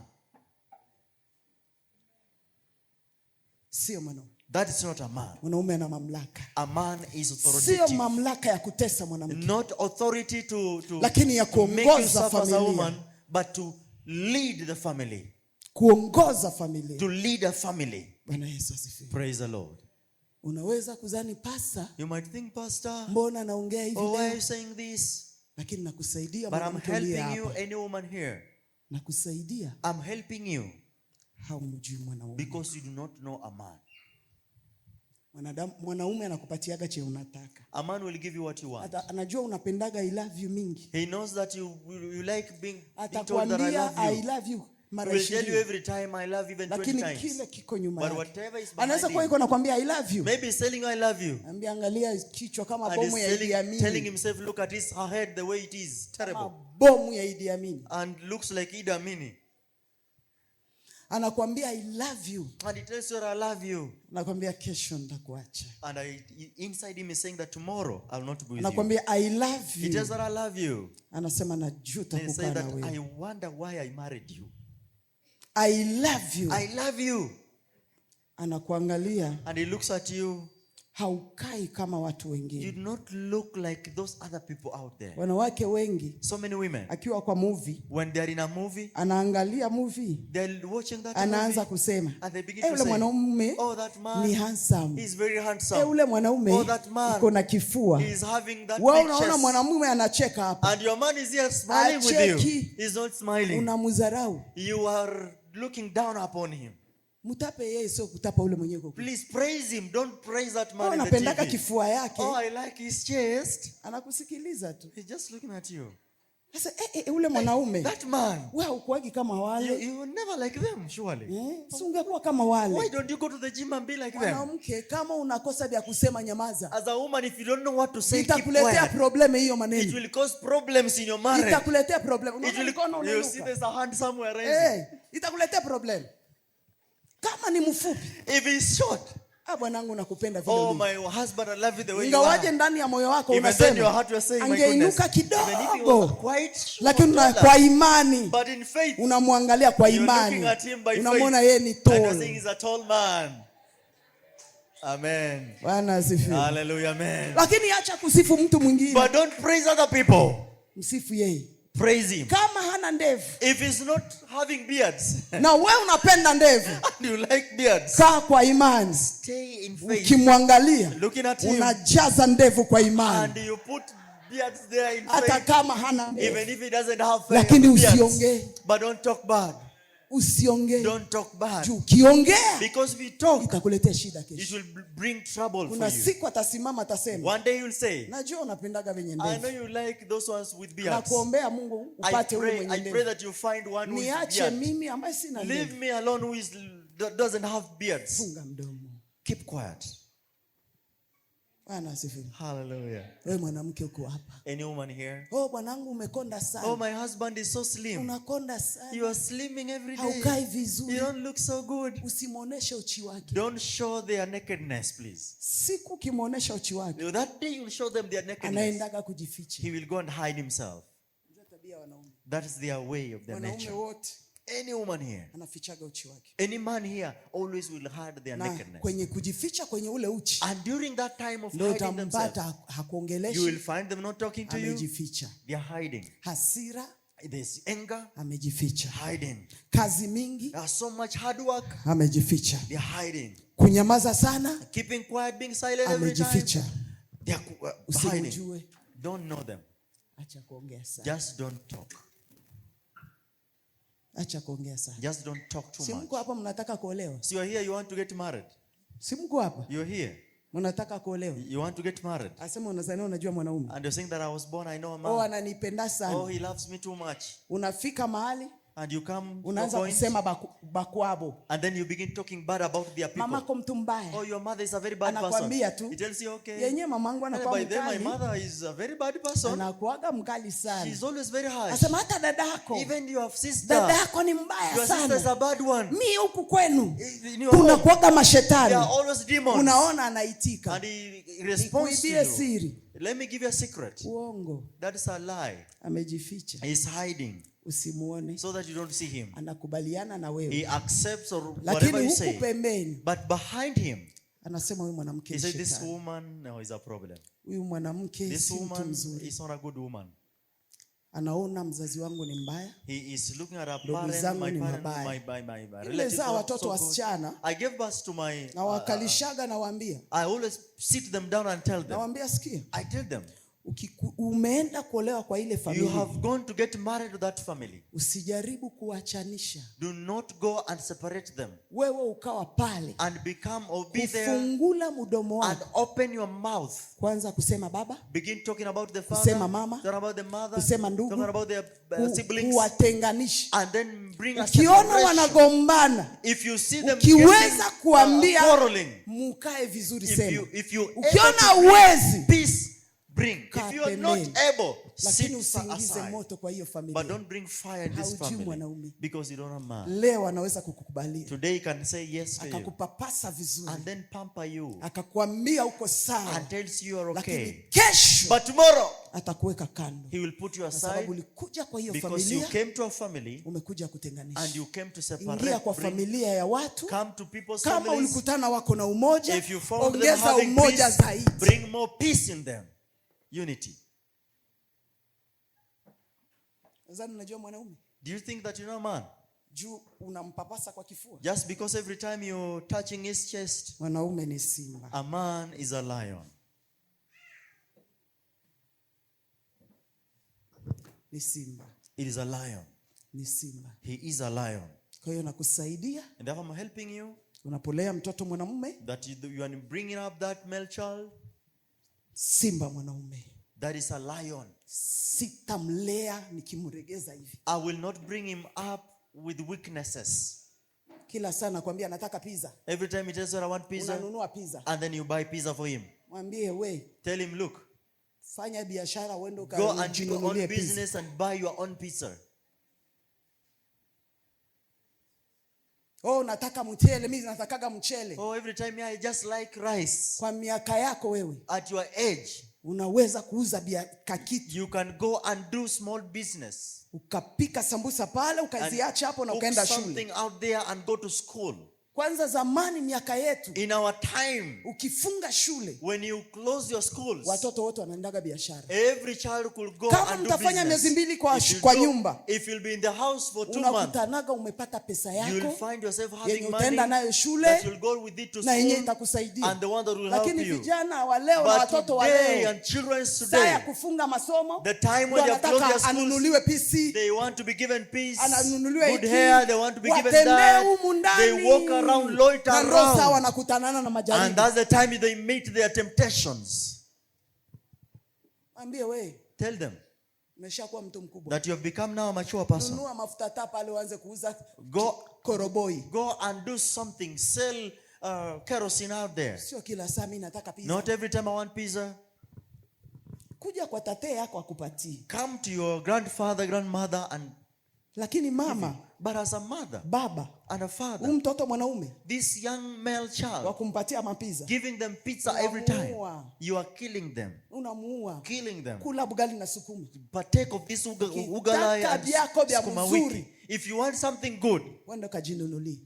Speaker 1: Sio mwanaume.
Speaker 2: That is not a man.
Speaker 1: Mwanaume ana mamlaka.
Speaker 2: A man is authoritative.
Speaker 1: Sio mamlaka ya kutesa mwanamke.
Speaker 2: Not authority to
Speaker 1: lakini ya kuongoza familia.
Speaker 2: Woman, but to lead the family.
Speaker 1: Kuongoza familia.
Speaker 2: To lead a family.
Speaker 1: Bwana Yesu asifiwe.
Speaker 2: Praise the Lord.
Speaker 1: Unaweza kuzani pastor,
Speaker 2: you might think pastor,
Speaker 1: mbona naongea hivi leo?
Speaker 2: Why are you saying this?
Speaker 1: Lakini nakusaidia
Speaker 2: mwanamke hapa. But I'm helping you, any woman here.
Speaker 1: Nakusaidia.
Speaker 2: I'm helping you.
Speaker 1: Haumjui mwanaume.
Speaker 2: Because you do not know a man.
Speaker 1: Mwanaume anakupatiaga che unataka.
Speaker 2: A man will give you what you want.
Speaker 1: Anajua unapendaga I love you mingi.
Speaker 2: He knows that you like being told that I love you. Will tell you every time I love you, even 20 times.
Speaker 1: Kile kiko nyuma
Speaker 2: but whatever is behind
Speaker 1: anaweza kuwa iko nakwambia I love you.
Speaker 2: Maybe he's telling you I love you.
Speaker 1: Ambia angalia kichwa kama bomu ya Idi Amin.
Speaker 2: Telling himself look at his head the way it is. Terrible.
Speaker 1: Bomu ya Idi Amin.
Speaker 2: And looks like Idi Amin.
Speaker 1: Anakuambia I love you.
Speaker 2: And he tells you I love you.
Speaker 1: Anakuambia kesho nitakuacha.
Speaker 2: And inside him is saying that tomorrow I'll not be with
Speaker 1: anakuambia I love you.
Speaker 2: He tells her I love you.
Speaker 1: Anasema najuta kukaa na wewe.
Speaker 2: I wonder why I married you.
Speaker 1: I love you.
Speaker 2: I love you.
Speaker 1: Anakuangalia.
Speaker 2: And he looks at you.
Speaker 1: haukai kama watu
Speaker 2: You
Speaker 1: wengine.
Speaker 2: do not look like those other people out there.
Speaker 1: Wanawake wengi,
Speaker 2: So many women,
Speaker 1: akiwa kwa movie,
Speaker 2: when they are in a movie,
Speaker 1: anaangalia movie,
Speaker 2: they're watching that
Speaker 1: anaanza
Speaker 2: movie,
Speaker 1: kusema,
Speaker 2: and they begin to
Speaker 1: ule
Speaker 2: say,
Speaker 1: mwanaume
Speaker 2: oh, that man,
Speaker 1: ni handsome.
Speaker 2: he's very handsome.
Speaker 1: Ule mwanaume
Speaker 2: Oh, that man,
Speaker 1: iko na kifua.
Speaker 2: he's having that
Speaker 1: Wewe
Speaker 2: big
Speaker 1: unaona
Speaker 2: chest.
Speaker 1: mwanamume anacheka hapa.
Speaker 2: And your man is here smiling with you.
Speaker 1: Acheki.
Speaker 2: He's not smiling.
Speaker 1: Unamudharau.
Speaker 2: You are looking down upon him.
Speaker 1: Mtape yeye, sio kutapa ule mwenyewe.
Speaker 2: Please praise him. Don't praise that man in the
Speaker 1: Unapendaka
Speaker 2: TV.
Speaker 1: kifua yake.
Speaker 2: Oh, I like his chest.
Speaker 1: Anakusikiliza tu.
Speaker 2: He's just looking at you.
Speaker 1: Sasa ule mwanaume.
Speaker 2: That man.
Speaker 1: Wewe ukuagi kama wale.
Speaker 2: You never like them, surely.
Speaker 1: Si ungekuwa kama wale.
Speaker 2: Why don't you go to the gym and be like them?
Speaker 1: Mwanamke, kama unakosa vya kusema, nyamaza.
Speaker 2: As a woman, if you don't know what to say, keep
Speaker 1: itakuletea
Speaker 2: quiet.
Speaker 1: probleme hiyo maneno.
Speaker 2: It will cause problems in your marriage.
Speaker 1: Itakuletea problem.
Speaker 2: You see there's a hand somewhere raising.
Speaker 1: Itakuletea problem. Kama ni mfupi.
Speaker 2: If he's short.
Speaker 1: Bwanangu nakupenda vile.
Speaker 2: Oh, my husband, I love you the way you
Speaker 1: ingawaje
Speaker 2: are.
Speaker 1: ndani ya moyo wako
Speaker 2: Even then your
Speaker 1: unasema
Speaker 2: heart was saying, my
Speaker 1: angeinuka
Speaker 2: goodness. Even if he was
Speaker 1: kidogo,
Speaker 2: quite short,
Speaker 1: lakini kwa imani
Speaker 2: but in faith,
Speaker 1: unamwangalia kwa
Speaker 2: you're
Speaker 1: imani,
Speaker 2: looking at him by
Speaker 1: unamwona
Speaker 2: faith,
Speaker 1: yeye ni
Speaker 2: and you're
Speaker 1: tall.
Speaker 2: saying he's a tall man. Amen.
Speaker 1: Bwana asifiwe.
Speaker 2: Hallelujah, amen.
Speaker 1: Lakini acha kusifu mtu mwingine.
Speaker 2: But don't praise other people.
Speaker 1: Msifu yeye.
Speaker 2: Praise him.
Speaker 1: Kama hana ndevu.
Speaker 2: If he's not having beards.
Speaker 1: Na wewe unapenda ndevu.
Speaker 2: And you like beards.
Speaker 1: Kaa kwa imani.
Speaker 2: Stay in faith.
Speaker 1: Ukimwangalia,
Speaker 2: looking at him,
Speaker 1: unajaza ndevu kwa imani.
Speaker 2: and you put beards there in
Speaker 1: Hata
Speaker 2: faith.
Speaker 1: kama hana ndevu.
Speaker 2: Even if he doesn't have
Speaker 1: Lakini
Speaker 2: beards.
Speaker 1: usiongee.
Speaker 2: But don't talk bad.
Speaker 1: Usiongee.
Speaker 2: Don't talk bad.
Speaker 1: Ukiongea,
Speaker 2: Because if you talk,
Speaker 1: itakuletea shida
Speaker 2: it
Speaker 1: kesho.
Speaker 2: will bring trouble
Speaker 1: Kuna
Speaker 2: for you.
Speaker 1: siku atasimama atasema,
Speaker 2: One day you'll say,
Speaker 1: najua unapendaga wenye
Speaker 2: I know
Speaker 1: ndevu.
Speaker 2: you like those ones with
Speaker 1: Na
Speaker 2: beards.
Speaker 1: kuombea Mungu upate ule mwenye
Speaker 2: I pray
Speaker 1: ndevu.
Speaker 2: that you find one with
Speaker 1: Niache
Speaker 2: beard.
Speaker 1: mimi ambaye sina
Speaker 2: Leave
Speaker 1: ndevu.
Speaker 2: me alone who doesn't have beards.
Speaker 1: Funga mdomo.
Speaker 2: Keep quiet.
Speaker 1: Bwana asifiwe.
Speaker 2: Hallelujah.
Speaker 1: Wewe mwanamke uko hapa.
Speaker 2: Any woman here?
Speaker 1: Bwanangu umekonda sana.
Speaker 2: Oh, my husband is so slim.
Speaker 1: Unakonda sana.
Speaker 2: You are slimming every day.
Speaker 1: Haukai vizuri.
Speaker 2: You don't look so good.
Speaker 1: Usimuoneshe uchi wake.
Speaker 2: Don't show their nakedness, please.
Speaker 1: Siku kimuonesha uchi wake,
Speaker 2: That day you'll show them their nakedness.
Speaker 1: anaendaga kujificha.
Speaker 2: He will go and hide himself.
Speaker 1: Ndio tabia wanaume.
Speaker 2: That is their way of their
Speaker 1: Wanaume
Speaker 2: nature.
Speaker 1: wote
Speaker 2: Any woman here,
Speaker 1: anafichaga uchi wake.
Speaker 2: any man here always will hide their
Speaker 1: Na
Speaker 2: nakedness.
Speaker 1: kwenye kujificha kwenye ule uchi,
Speaker 2: And during that time of
Speaker 1: ndio
Speaker 2: hiding themselves,
Speaker 1: utampata
Speaker 2: you will
Speaker 1: hakuongeleshi,
Speaker 2: find them not talking to you.
Speaker 1: amejificha.
Speaker 2: They are hiding.
Speaker 1: Hasira,
Speaker 2: There's anger,
Speaker 1: amejificha.
Speaker 2: hiding.
Speaker 1: Kazi mingi,
Speaker 2: There's so much hard work,
Speaker 1: amejificha.
Speaker 2: they're hiding.
Speaker 1: Kunyamaza sana,
Speaker 2: Keeping quiet, being silent every time,
Speaker 1: amejificha.
Speaker 2: they are hiding.
Speaker 1: Usimjue,
Speaker 2: Don't know them.
Speaker 1: acha kuongea sana.
Speaker 2: Just don't talk.
Speaker 1: Acha kuongea sana.
Speaker 2: Just don't talk too
Speaker 1: Si
Speaker 2: much.
Speaker 1: mko hapa mnataka kuolewa?
Speaker 2: So you're here, you want to get married.
Speaker 1: Si mko hapa
Speaker 2: You're here,
Speaker 1: mnataka kuolewa?
Speaker 2: you want to get married.
Speaker 1: Asema unazania unajua mwanaume.
Speaker 2: And you're saying that I was born, I know a
Speaker 1: Oh,
Speaker 2: man.
Speaker 1: ananipenda
Speaker 2: Oh,
Speaker 1: sana.
Speaker 2: he loves me too much.
Speaker 1: Unafika mahali
Speaker 2: And you come to a
Speaker 1: unaanza
Speaker 2: point,
Speaker 1: kusema bakwabo.
Speaker 2: and then you begin talking bad about their people.
Speaker 1: Mamako mtu mbaya.
Speaker 2: Oh, your mother is a very bad person.
Speaker 1: Anakuambia tu.
Speaker 2: He tells you, okay.
Speaker 1: Yenyewe mamangu
Speaker 2: And
Speaker 1: anakuwa
Speaker 2: by then, my
Speaker 1: mkali.
Speaker 2: mother is a very bad person.
Speaker 1: Anakuaga mkali sana.
Speaker 2: She's always very harsh.
Speaker 1: Asema hata dadako.
Speaker 2: Even your sister.
Speaker 1: Dada yako ni mbaya
Speaker 2: Your sister is
Speaker 1: sana.
Speaker 2: a bad one.
Speaker 1: Mi huku kwenu
Speaker 2: In your home,
Speaker 1: kunakuaga
Speaker 2: they
Speaker 1: mashetani.
Speaker 2: are always demons.
Speaker 1: Unaona anaitika.
Speaker 2: And he responds to
Speaker 1: Nikuibie
Speaker 2: you.
Speaker 1: siri.
Speaker 2: Let me give you a secret.
Speaker 1: Uongo.
Speaker 2: That is a lie.
Speaker 1: Amejificha.
Speaker 2: He's hiding
Speaker 1: Usimuone.
Speaker 2: so that you don't see him.
Speaker 1: Anakubaliana na
Speaker 2: He
Speaker 1: wewe.
Speaker 2: accepts or whatever
Speaker 1: Lakini
Speaker 2: you
Speaker 1: huku
Speaker 2: say.
Speaker 1: pembeni
Speaker 2: But behind him,
Speaker 1: anasema huyu mwanamke
Speaker 2: he
Speaker 1: ni
Speaker 2: said, this
Speaker 1: shetani.
Speaker 2: woman is a problem.
Speaker 1: Huyu mwanamke
Speaker 2: This
Speaker 1: si mtu
Speaker 2: woman
Speaker 1: mzuri.
Speaker 2: is not a good woman.
Speaker 1: Anaona mzazi wangu ni mbaya.
Speaker 2: He is looking at a
Speaker 1: Ndugu
Speaker 2: parent,
Speaker 1: zangu
Speaker 2: my
Speaker 1: ni
Speaker 2: parent,
Speaker 1: mabaya.
Speaker 2: my relatives.
Speaker 1: Nimezaa
Speaker 2: not
Speaker 1: watoto
Speaker 2: so good.
Speaker 1: wasichana
Speaker 2: I gave birth to my,
Speaker 1: na wakalishaga nawaambia.
Speaker 2: I always sit them down and tell them.
Speaker 1: Nawaambia sikia.
Speaker 2: I tell them,
Speaker 1: Umeenda kuolewa kwa ile
Speaker 2: you
Speaker 1: familia.
Speaker 2: have gone to get married to that family.
Speaker 1: Usijaribu kuachanisha.
Speaker 2: Do not go and separate them.
Speaker 1: Wewe ukawa pale.
Speaker 2: And become or be there
Speaker 1: Kufungula mdomo
Speaker 2: and
Speaker 1: wako.
Speaker 2: open your mouth.
Speaker 1: Kwanza kusema baba,
Speaker 2: Begin talking about the father,
Speaker 1: kusema mama,
Speaker 2: talking about the mother,
Speaker 1: kusema ndugu,
Speaker 2: talking about their siblings,
Speaker 1: kuwatenganisha.
Speaker 2: and then bring a
Speaker 1: Ukiona
Speaker 2: separation.
Speaker 1: wanagombana,
Speaker 2: If you see them
Speaker 1: ukiweza kuambia
Speaker 2: quarreling,
Speaker 1: mukae vizuri
Speaker 2: if
Speaker 1: sema.
Speaker 2: you
Speaker 1: Ukiona uwezi,
Speaker 2: peace, bring. If you are not able, sit aside.
Speaker 1: Moto kwa hiyo familia.
Speaker 2: But don't bring fire in this family because you don't have man.
Speaker 1: Leo anaweza kukukubalia.
Speaker 2: Today he can say yes to you.
Speaker 1: Akakupapasa vizuri.
Speaker 2: And then pamper you.
Speaker 1: Akakuambia uko sawa.
Speaker 2: And tells you you are okay.
Speaker 1: Lakini kesho,
Speaker 2: but tomorrow,
Speaker 1: atakuweka kando.
Speaker 2: He will put you aside.
Speaker 1: Sababu ulikuja kwa hiyo familia.
Speaker 2: Because you came to a family.
Speaker 1: Umekuja kutenganisha.
Speaker 2: And you came to separate.
Speaker 1: Ingia kwa familia ya watu.
Speaker 2: Come to people's
Speaker 1: kama
Speaker 2: families.
Speaker 1: Ulikutana wako na umoja.
Speaker 2: If you found them
Speaker 1: ongeza
Speaker 2: having
Speaker 1: umoja
Speaker 2: peace,
Speaker 1: zaidi.
Speaker 2: Bring more peace in them. Unity.
Speaker 1: Unajua mwanaume?
Speaker 2: Do you think that you know a man?
Speaker 1: Juu unampapasa kwa kifua.
Speaker 2: Just because every time you're touching his chest.
Speaker 1: Mwanaume ni simba.
Speaker 2: A man is a lion.
Speaker 1: Ni simba.
Speaker 2: It is a lion.
Speaker 1: Ni simba.
Speaker 2: He is a lion.
Speaker 1: Kwa hiyo nakusaidia.
Speaker 2: And therefore I'm helping you.
Speaker 1: Unapolea mtoto mwanamume.
Speaker 2: That you are bringing up that male child.
Speaker 1: Simba mwanaume.
Speaker 2: That is a lion.
Speaker 1: Sitamlea nikimregeza hivi.
Speaker 2: I will not bring him up with weaknesses.
Speaker 1: Kila saa nakwambia nataka pizza.
Speaker 2: Every time he tells you I want pizza.
Speaker 1: Unanunua pizza.
Speaker 2: And then you buy pizza for him.
Speaker 1: Mwambie we.
Speaker 2: Tell him, look.
Speaker 1: Fanya biashara uende
Speaker 2: go and do your own business and buy your own pizza.
Speaker 1: Oh, nataka mchele, mimi natakaga mchele.
Speaker 2: Oh, every time I just like rice.
Speaker 1: Kwa miaka yako wewe.
Speaker 2: At your age.
Speaker 1: Unaweza kuuza kitu.
Speaker 2: You can go and do small business.
Speaker 1: Ukapika sambusa pale, ukaziacha hapo na ukaenda shule.
Speaker 2: Something out there and go to school.
Speaker 1: Kwanza zamani miaka yetu.
Speaker 2: In our time.
Speaker 1: Ukifunga shule.
Speaker 2: When you close your schools.
Speaker 1: Watoto wote wanaendaga biashara.
Speaker 2: Every child could go
Speaker 1: kama
Speaker 2: and do business.
Speaker 1: Kama mtafanya miezi mbili kwa nyumba.
Speaker 2: If you'll be in the house for 2 months.
Speaker 1: Unakutanaga umepata pesa yako.
Speaker 2: You'll find yourself having money.
Speaker 1: Utaenda nayo shule.
Speaker 2: That you'll go with it to school.
Speaker 1: Na yenyewe itakusaidia.
Speaker 2: And the one that will help you.
Speaker 1: Lakini vijana wa leo na watoto wa leo.
Speaker 2: And children today.
Speaker 1: Saa ya kufunga masomo.
Speaker 2: The time when they close their schools.
Speaker 1: Anunuliwe PC.
Speaker 2: They want to be given peace.
Speaker 1: Ananunuliwe
Speaker 2: good hair. They want to be given that. They walk around loiter around. And that's the time they meet their temptations. Tell them that you have become now a mature person. Go and do something. Sell kerosene out there. Not every time I want pizza. Come to your grandfather, grandmother and
Speaker 1: lakini mama,
Speaker 2: but as a mother,
Speaker 1: baba,
Speaker 2: and a father,
Speaker 1: mtoto mwanaume,
Speaker 2: this young male child,
Speaker 1: wakumpatia mapiza,
Speaker 2: giving them pizza every time, you are killing them.
Speaker 1: Unamuua.
Speaker 2: Killing them.
Speaker 1: Kula bugali na sukuma.
Speaker 2: Partake of this ugalai and sukuma wiki. If you want something good,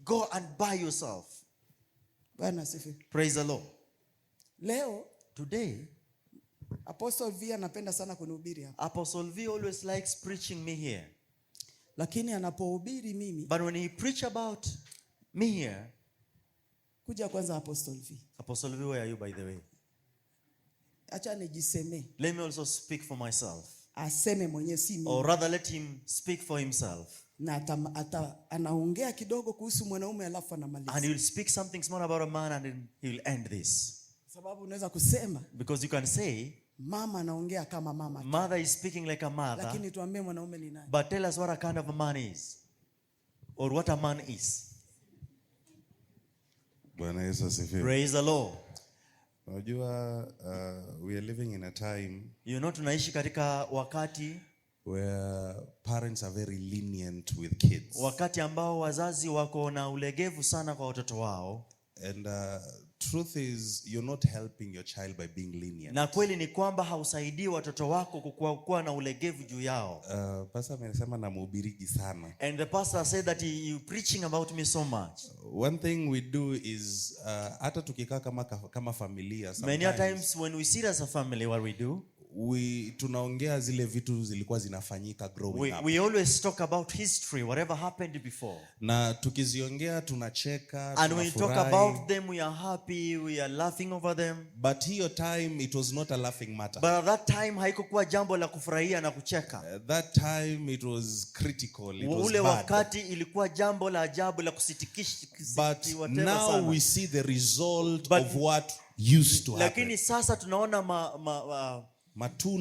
Speaker 2: go and buy yourself. Praise the Lord.
Speaker 1: Leo,
Speaker 2: today,
Speaker 1: Apostle V anapenda sana kunihubiri hapa.
Speaker 2: Apostle V always likes preaching me here.
Speaker 1: Lakini anapohubiri mimi,
Speaker 2: but when he preach about me here,
Speaker 1: kuja kwanza Apostle V.
Speaker 2: Apostle V, where are you by the way?
Speaker 1: Acha nijiseme.
Speaker 2: Let me also speak for myself.
Speaker 1: Aseme mwenyewe si mimi.
Speaker 2: Or rather let him speak for himself.
Speaker 1: Na anaongea kidogo kuhusu mwanaume alafu anamaliza.
Speaker 2: And he will speak something small about a man and then he will end this.
Speaker 1: Sababu unaweza kusema,
Speaker 2: because you can say,
Speaker 1: mama anaongea kama mama.
Speaker 2: Mother is speaking like a mother.
Speaker 1: Lakini tuambie mwanaume ni nani?
Speaker 2: But tell us what a kind of a man is. Or what a man is.
Speaker 3: Bwana Yesu asifiwe.
Speaker 2: Praise the Lord.
Speaker 3: Unajua we are living in a time,
Speaker 2: tunaishi katika wakati
Speaker 3: where parents are very lenient with kids.
Speaker 2: Wakati ambao wazazi wako na ulegevu sana kwa watoto wao.
Speaker 3: And truth is, you're not helping your child by being lenient.
Speaker 2: Na kweli ni kwamba hausaidii watoto wako kuwa na ulegevu juu yao.
Speaker 3: Pastor amesema na mhubiriji sana.
Speaker 2: And the pastor said that you preaching about me so much.
Speaker 3: One thing we do is hata tukikaa kama familia,
Speaker 2: many times when we sit as a family, what we do,
Speaker 3: tunaongea zile vitu zilikuwa zinafanyika growing up.
Speaker 2: We always talk about history, whatever happened before.
Speaker 3: Na tukiziongea tunacheka,
Speaker 2: and when we talk about them, we are happy, we are laughing over them.
Speaker 3: But hiyo time it was not a laughing matter.
Speaker 2: But at that time haikuwa jambo la kufurahia na kucheka.
Speaker 3: That time it was critical, it was
Speaker 2: ule
Speaker 3: bad.
Speaker 2: Wakati ilikuwa jambo la ajabu la kusitikisha.
Speaker 3: But now we see the result of what used to happen.
Speaker 2: Lakini sasa tunaona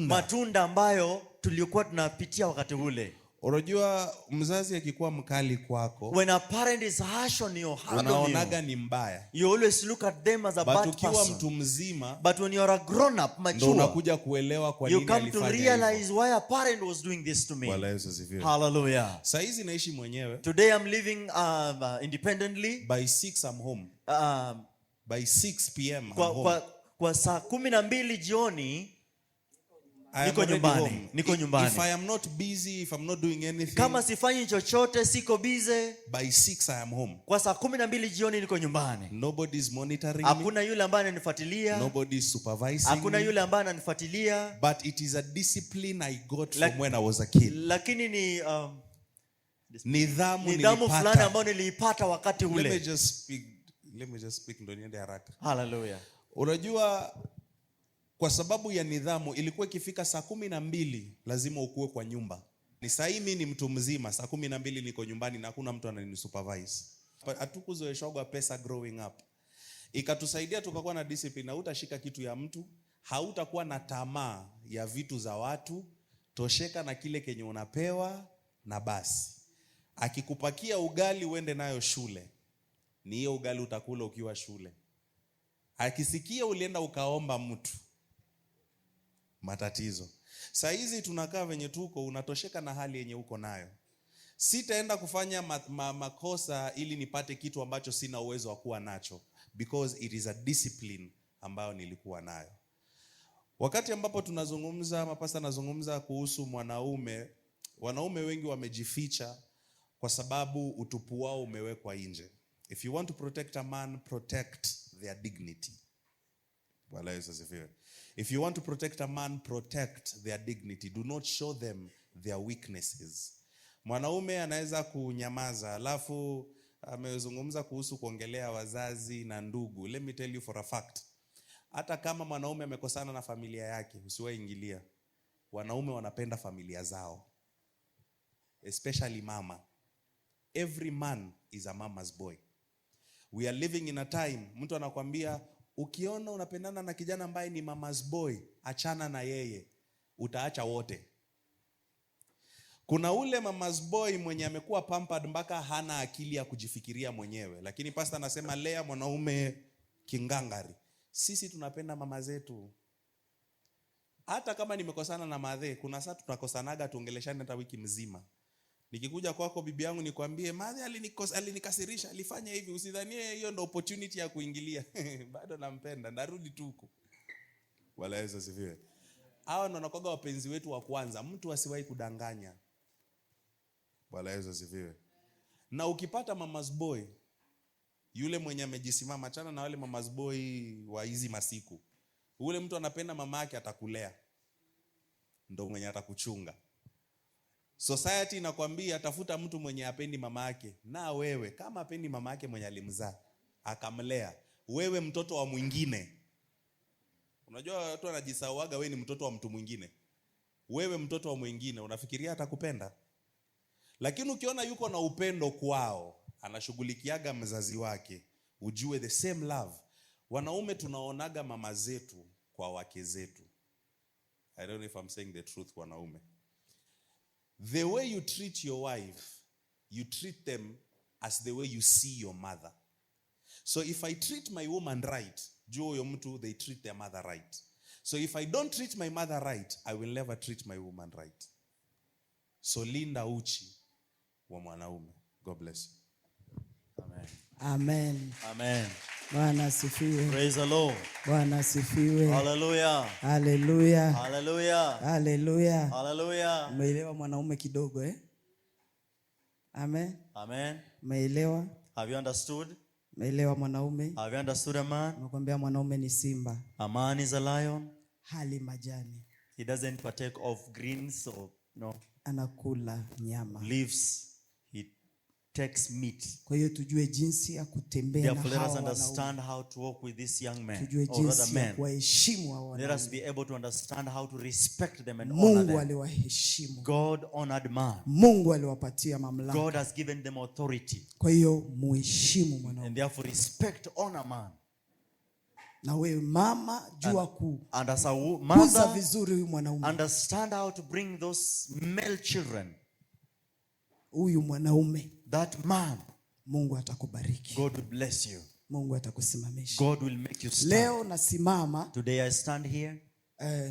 Speaker 2: matunda ambayo tulikuwa tunapitia wakati ule.
Speaker 3: Unajua mzazi akikuwa mkali kwako,
Speaker 2: when a parent is harsh on you,
Speaker 3: unaonaga ni mbaya.
Speaker 2: You always look at them as a bad person.
Speaker 3: Ukiwa mtu mzima,
Speaker 2: but when you are a grown up, mature,
Speaker 3: ndo unakuja kuelewa kwa nini alifanya hivyo.
Speaker 2: You come to realize why a parent was doing this to me. Hallelujah.
Speaker 3: Saa hizi naishi mwenyewe.
Speaker 2: Today I'm living independently.
Speaker 3: By 6 I'm home. By 6 p.m. I'm home.
Speaker 2: Kwa saa 12 jioni niko nyumbani.
Speaker 3: If I am not busy, if I'm not doing anything,
Speaker 2: kama sifanyi chochote, siko busy,
Speaker 3: by 6 I am home.
Speaker 2: Kwa saa 12 jioni niko nyumbani.
Speaker 3: Nobody is monitoring me.
Speaker 2: Hakuna yule ambaye ananifuatilia.
Speaker 3: Nobody is supervising
Speaker 2: Hakuna
Speaker 3: me.
Speaker 2: yule ambaye ananifuatilia.
Speaker 3: But it is a discipline I got from when I was a kid.
Speaker 2: Lakini ni
Speaker 3: nidhamu
Speaker 2: fulani ambayo niliipata wakati ule.
Speaker 3: Let me just speak ndo niende haraka.
Speaker 2: Hallelujah.
Speaker 3: Unajua kwa sababu ya nidhamu ilikuwa ikifika saa 12 lazima ukue kwa nyumba. Ni saa hii mimi ni mtu mzima, saa 12 niko nyumbani na hakuna mtu ananisupervise. Hatukuzoeshwa pesa growing up. Ikatusaidia tukakuwa na discipline. Hautashika kitu ya mtu, hautakuwa na tamaa ya vitu za watu, tosheka na kile kenye unapewa na basi. Akikupakia ugali uende nayo shule, ni hiyo ugali utakula ukiwa shule. Akisikia ulienda ukaomba mtu, matatizo. Saa hizi tunakaa venye tuko, unatosheka na hali yenye uko nayo. Sitaenda kufanya makosa ili nipate kitu ambacho sina uwezo wa kuwa nacho, because it is a discipline ambayo nilikuwa nayo. Wakati ambapo tunazungumza, mapasta nazungumza kuhusu wanaume wengi wamejificha kwa sababu utupu wao umewekwa nje. If you want to protect a man, protect their dignity. Bwana Yesu asifiwe. If you want to protect a man, protect their dignity. Do not show them their weaknesses. Mwanaume anaweza kunyamaza, alafu amezungumza kuhusu kuongelea wazazi na ndugu. Let me tell you for a fact. Hata kama mwanaume amekosana na familia yake, usiwaingilia. Wanaume wanapenda familia zao. Especially mama. Every man is a mama's boy. We are living in a time, mtu anakuambia ukiona unapendana na kijana ambaye ni mama's boy, achana na yeye, utaacha wote. Kuna ule mama's boy mwenye amekuwa pampered mpaka hana akili ya kujifikiria mwenyewe, lakini pastor anasema lea mwanaume kingangari. Sisi tunapenda mama zetu. Hata kama nimekosana na madhe, kuna saa tunakosanaga tuongeleshane hata wiki mzima. Nikikuja kwako bibi yangu nikwambie madhe alinikasirisha, alifanya hivi, usidhanie hiyo ndio opportunity ya kuingilia. Bado nampenda, narudi tu huko. Wala Yesu asifiwe. Hawa ndio wanakuwa wapenzi wetu wa kwanza. Mtu asiwahi kudanganya. Wala Yesu asifiwe. Na ukipata mama's boy, yule mwenye amejisimama, achana na wale mama's boy wa hizi masiku. Ule mtu anapenda mama yake, atakulea. Ndio mwenye atakuchunga. Society inakwambia tafuta mtu mwenye hapendi mama yake. Na wewe kama hapendi mama yake mwenye alimzaa akamlea, wewe mtoto wa mwingine. Unajua watu wanajisauaga wewe ni mtoto wa mtu mwingine. Wewe mtoto wa mwingine unafikiria atakupenda? Lakini ukiona yuko na upendo kwao, anashughulikiaga mzazi wake, ujue the same love. Wanaume tunaonaga mama zetu kwa wake zetu. I don't know if I'm saying the truth, wanaume. The way you treat your wife, you treat them as the way you see your mother. So if I treat my woman right, Joe mtu, they treat their mother right. So if I don't treat my mother right, I will never treat my woman right. So linda uchi wa mwanaume. God bless you.
Speaker 2: Amen.
Speaker 1: Amen.
Speaker 2: Amen.
Speaker 1: Bwana asifiwe.
Speaker 2: Praise the Lord.
Speaker 1: Bwana asifiwe.
Speaker 2: Hallelujah.
Speaker 1: Hallelujah.
Speaker 2: Hallelujah.
Speaker 1: Hallelujah.
Speaker 2: Hallelujah.
Speaker 1: Umeelewa mwanaume kidogo Amen.
Speaker 2: Amen.
Speaker 1: Umeelewa?
Speaker 2: Have you understood?
Speaker 1: Umeelewa mwanaume?
Speaker 2: Have you understood a man?
Speaker 1: Nakwambia mwanaume ni simba.
Speaker 2: A man is a lion.
Speaker 1: Hali majani.
Speaker 2: He doesn't partake of greens or
Speaker 1: anakula nyama.
Speaker 2: Leaves. He takes meat.
Speaker 1: Kwa hiyo tujue jinsi ya kutembea na hawa.
Speaker 2: Therefore, let us understand how to walk with this young man.
Speaker 1: Tujue jinsi ya kuwaheshimu hawa wanaume.
Speaker 2: Let us be able to understand how to respect them and honor them.
Speaker 1: Mungu aliwaheshimu.
Speaker 2: God honored man.
Speaker 1: Mungu aliwapatia mamlaka.
Speaker 2: God has given them authority.
Speaker 1: Kwa hiyo muheshimu mwanaume.
Speaker 2: And therefore respect, honor man.
Speaker 1: Na wewe mama jua
Speaker 2: kuza
Speaker 1: vizuri huyu mwanaume.
Speaker 2: Understand how to bring those male children.
Speaker 1: huyu mwanaume,
Speaker 2: that man,
Speaker 1: Mungu atakubariki.
Speaker 2: God will bless you.
Speaker 1: Mungu atakusimamisha.
Speaker 2: God will make you stand.
Speaker 1: Leo nasimama,
Speaker 2: Today I stand here,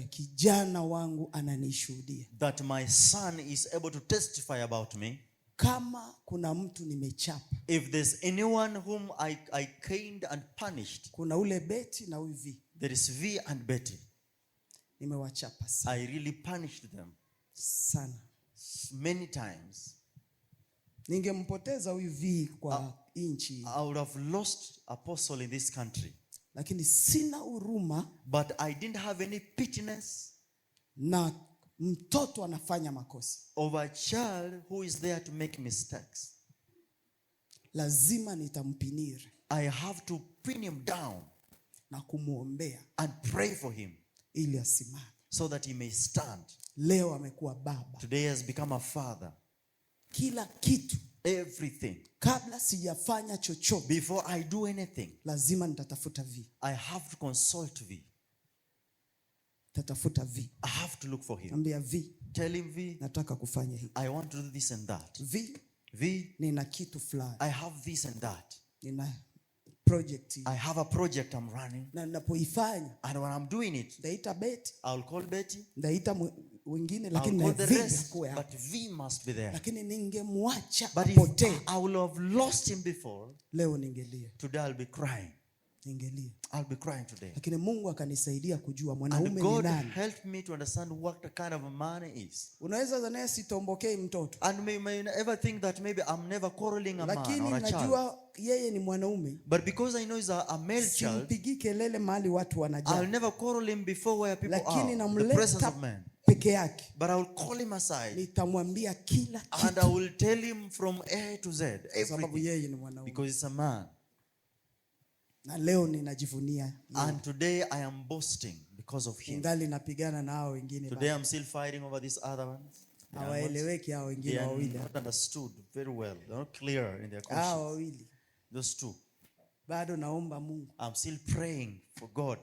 Speaker 1: kijana wangu ananishuhudia
Speaker 2: that my son is able to testify about me.
Speaker 1: Kama kuna mtu nimechapa,
Speaker 2: If there's anyone whom I caned and punished,
Speaker 1: kuna ule Betty na huyu V.
Speaker 2: there is V and Betty.
Speaker 1: Nimewachapa sana.
Speaker 2: I really punished them
Speaker 1: Sana.
Speaker 2: many times.
Speaker 1: Ningempoteza huyu V kwa inchi,
Speaker 2: I would have lost Apostle in this country.
Speaker 1: lakini sina huruma,
Speaker 2: But I didn't have any pityness
Speaker 1: na mtoto anafanya makosa,
Speaker 2: of a child who is there to make mistakes.
Speaker 1: lazima nitampinire
Speaker 2: I have to pin him down
Speaker 1: na kumuombea
Speaker 2: and pray for him
Speaker 1: ili asimame.
Speaker 2: so that he may stand.
Speaker 1: Leo amekuwa baba.
Speaker 2: Today he has become a father.
Speaker 1: Kila kitu,
Speaker 2: Everything.
Speaker 1: kabla sijafanya chochote,
Speaker 2: Before I do anything,
Speaker 1: lazima nitatafuta V.
Speaker 2: I have to consult V.
Speaker 1: Tatafuta V.
Speaker 2: I have to look for him.
Speaker 1: Ambia V,
Speaker 2: Tell him, V,
Speaker 1: nataka kufanya hii.
Speaker 2: I want to do this and that.
Speaker 1: V,
Speaker 2: V,
Speaker 1: nina kitu fulani,
Speaker 2: I have this and that.
Speaker 1: nina project hii,
Speaker 2: I have a project I'm running.
Speaker 1: na ninapoifanya
Speaker 2: And when I'm doing it,
Speaker 1: ndaita Betty,
Speaker 2: I'll call Betty.
Speaker 1: ndaita wengine,
Speaker 2: I'll
Speaker 1: lakini
Speaker 2: call
Speaker 1: na
Speaker 2: the
Speaker 1: V
Speaker 2: rest.
Speaker 1: akuwe hapo.
Speaker 2: But V must be there.
Speaker 1: Lakini ningemwacha
Speaker 2: But if
Speaker 1: apotee,
Speaker 2: I will have lost him before,
Speaker 1: leo ningelia,
Speaker 2: today I'll be crying.
Speaker 1: ningelia.
Speaker 2: I'll be crying today.
Speaker 1: Lakini Mungu akanisaidia kujua
Speaker 2: And
Speaker 1: mwanaume ni
Speaker 2: God
Speaker 1: nani.
Speaker 2: helped me to understand what the kind of a man he is.
Speaker 1: Unaweza zania sitombokei mtoto,
Speaker 2: And may ever think that maybe I'm never quarreling a man
Speaker 1: lakini
Speaker 2: or a child.
Speaker 1: najua yeye ni mwanaume,
Speaker 2: But because I know he's a male child,
Speaker 1: simpigi kelele mahali watu
Speaker 2: I'll
Speaker 1: wanajaa,
Speaker 2: never quarrel him before where people
Speaker 1: lakini
Speaker 2: are, the presence
Speaker 1: namleta
Speaker 2: of men.
Speaker 1: peke yake,
Speaker 2: But I will call him aside
Speaker 1: nitamwambia kila
Speaker 2: and I
Speaker 1: kitu,
Speaker 2: will tell him from A to Z,
Speaker 1: kwa sababu
Speaker 2: everything,
Speaker 1: yeye ni mwanaume.
Speaker 2: because he's a man.
Speaker 1: Na leo ninajivunia,
Speaker 2: And today I am boasting because of him.
Speaker 1: ingali napigana na hao wengine,
Speaker 2: Today I'm still fighting over these other ones.
Speaker 1: hawaeleweki hao
Speaker 2: They
Speaker 1: wengine
Speaker 2: are
Speaker 1: wawili,
Speaker 2: not understood very well. They're not clear in their
Speaker 1: hao
Speaker 2: conscience.
Speaker 1: wawili.
Speaker 2: Those two.
Speaker 1: Bado naomba Mungu.
Speaker 2: I'm still praying for God.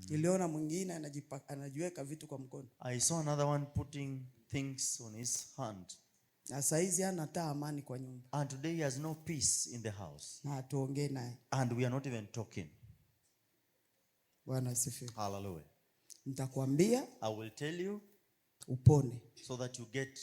Speaker 1: Niliona mwingine anajiweka vitu kwa mkono,
Speaker 2: I saw another one putting things on his hand.
Speaker 1: na saizi hana taa amani kwa nyumba,
Speaker 2: And today he has no peace in the house.
Speaker 1: na hatuongee naye.
Speaker 2: And we are not even talking.
Speaker 1: Bwana asifiwe.
Speaker 2: Hallelujah.
Speaker 1: Nitakwambia
Speaker 2: I will tell you
Speaker 1: upone.
Speaker 2: so that you get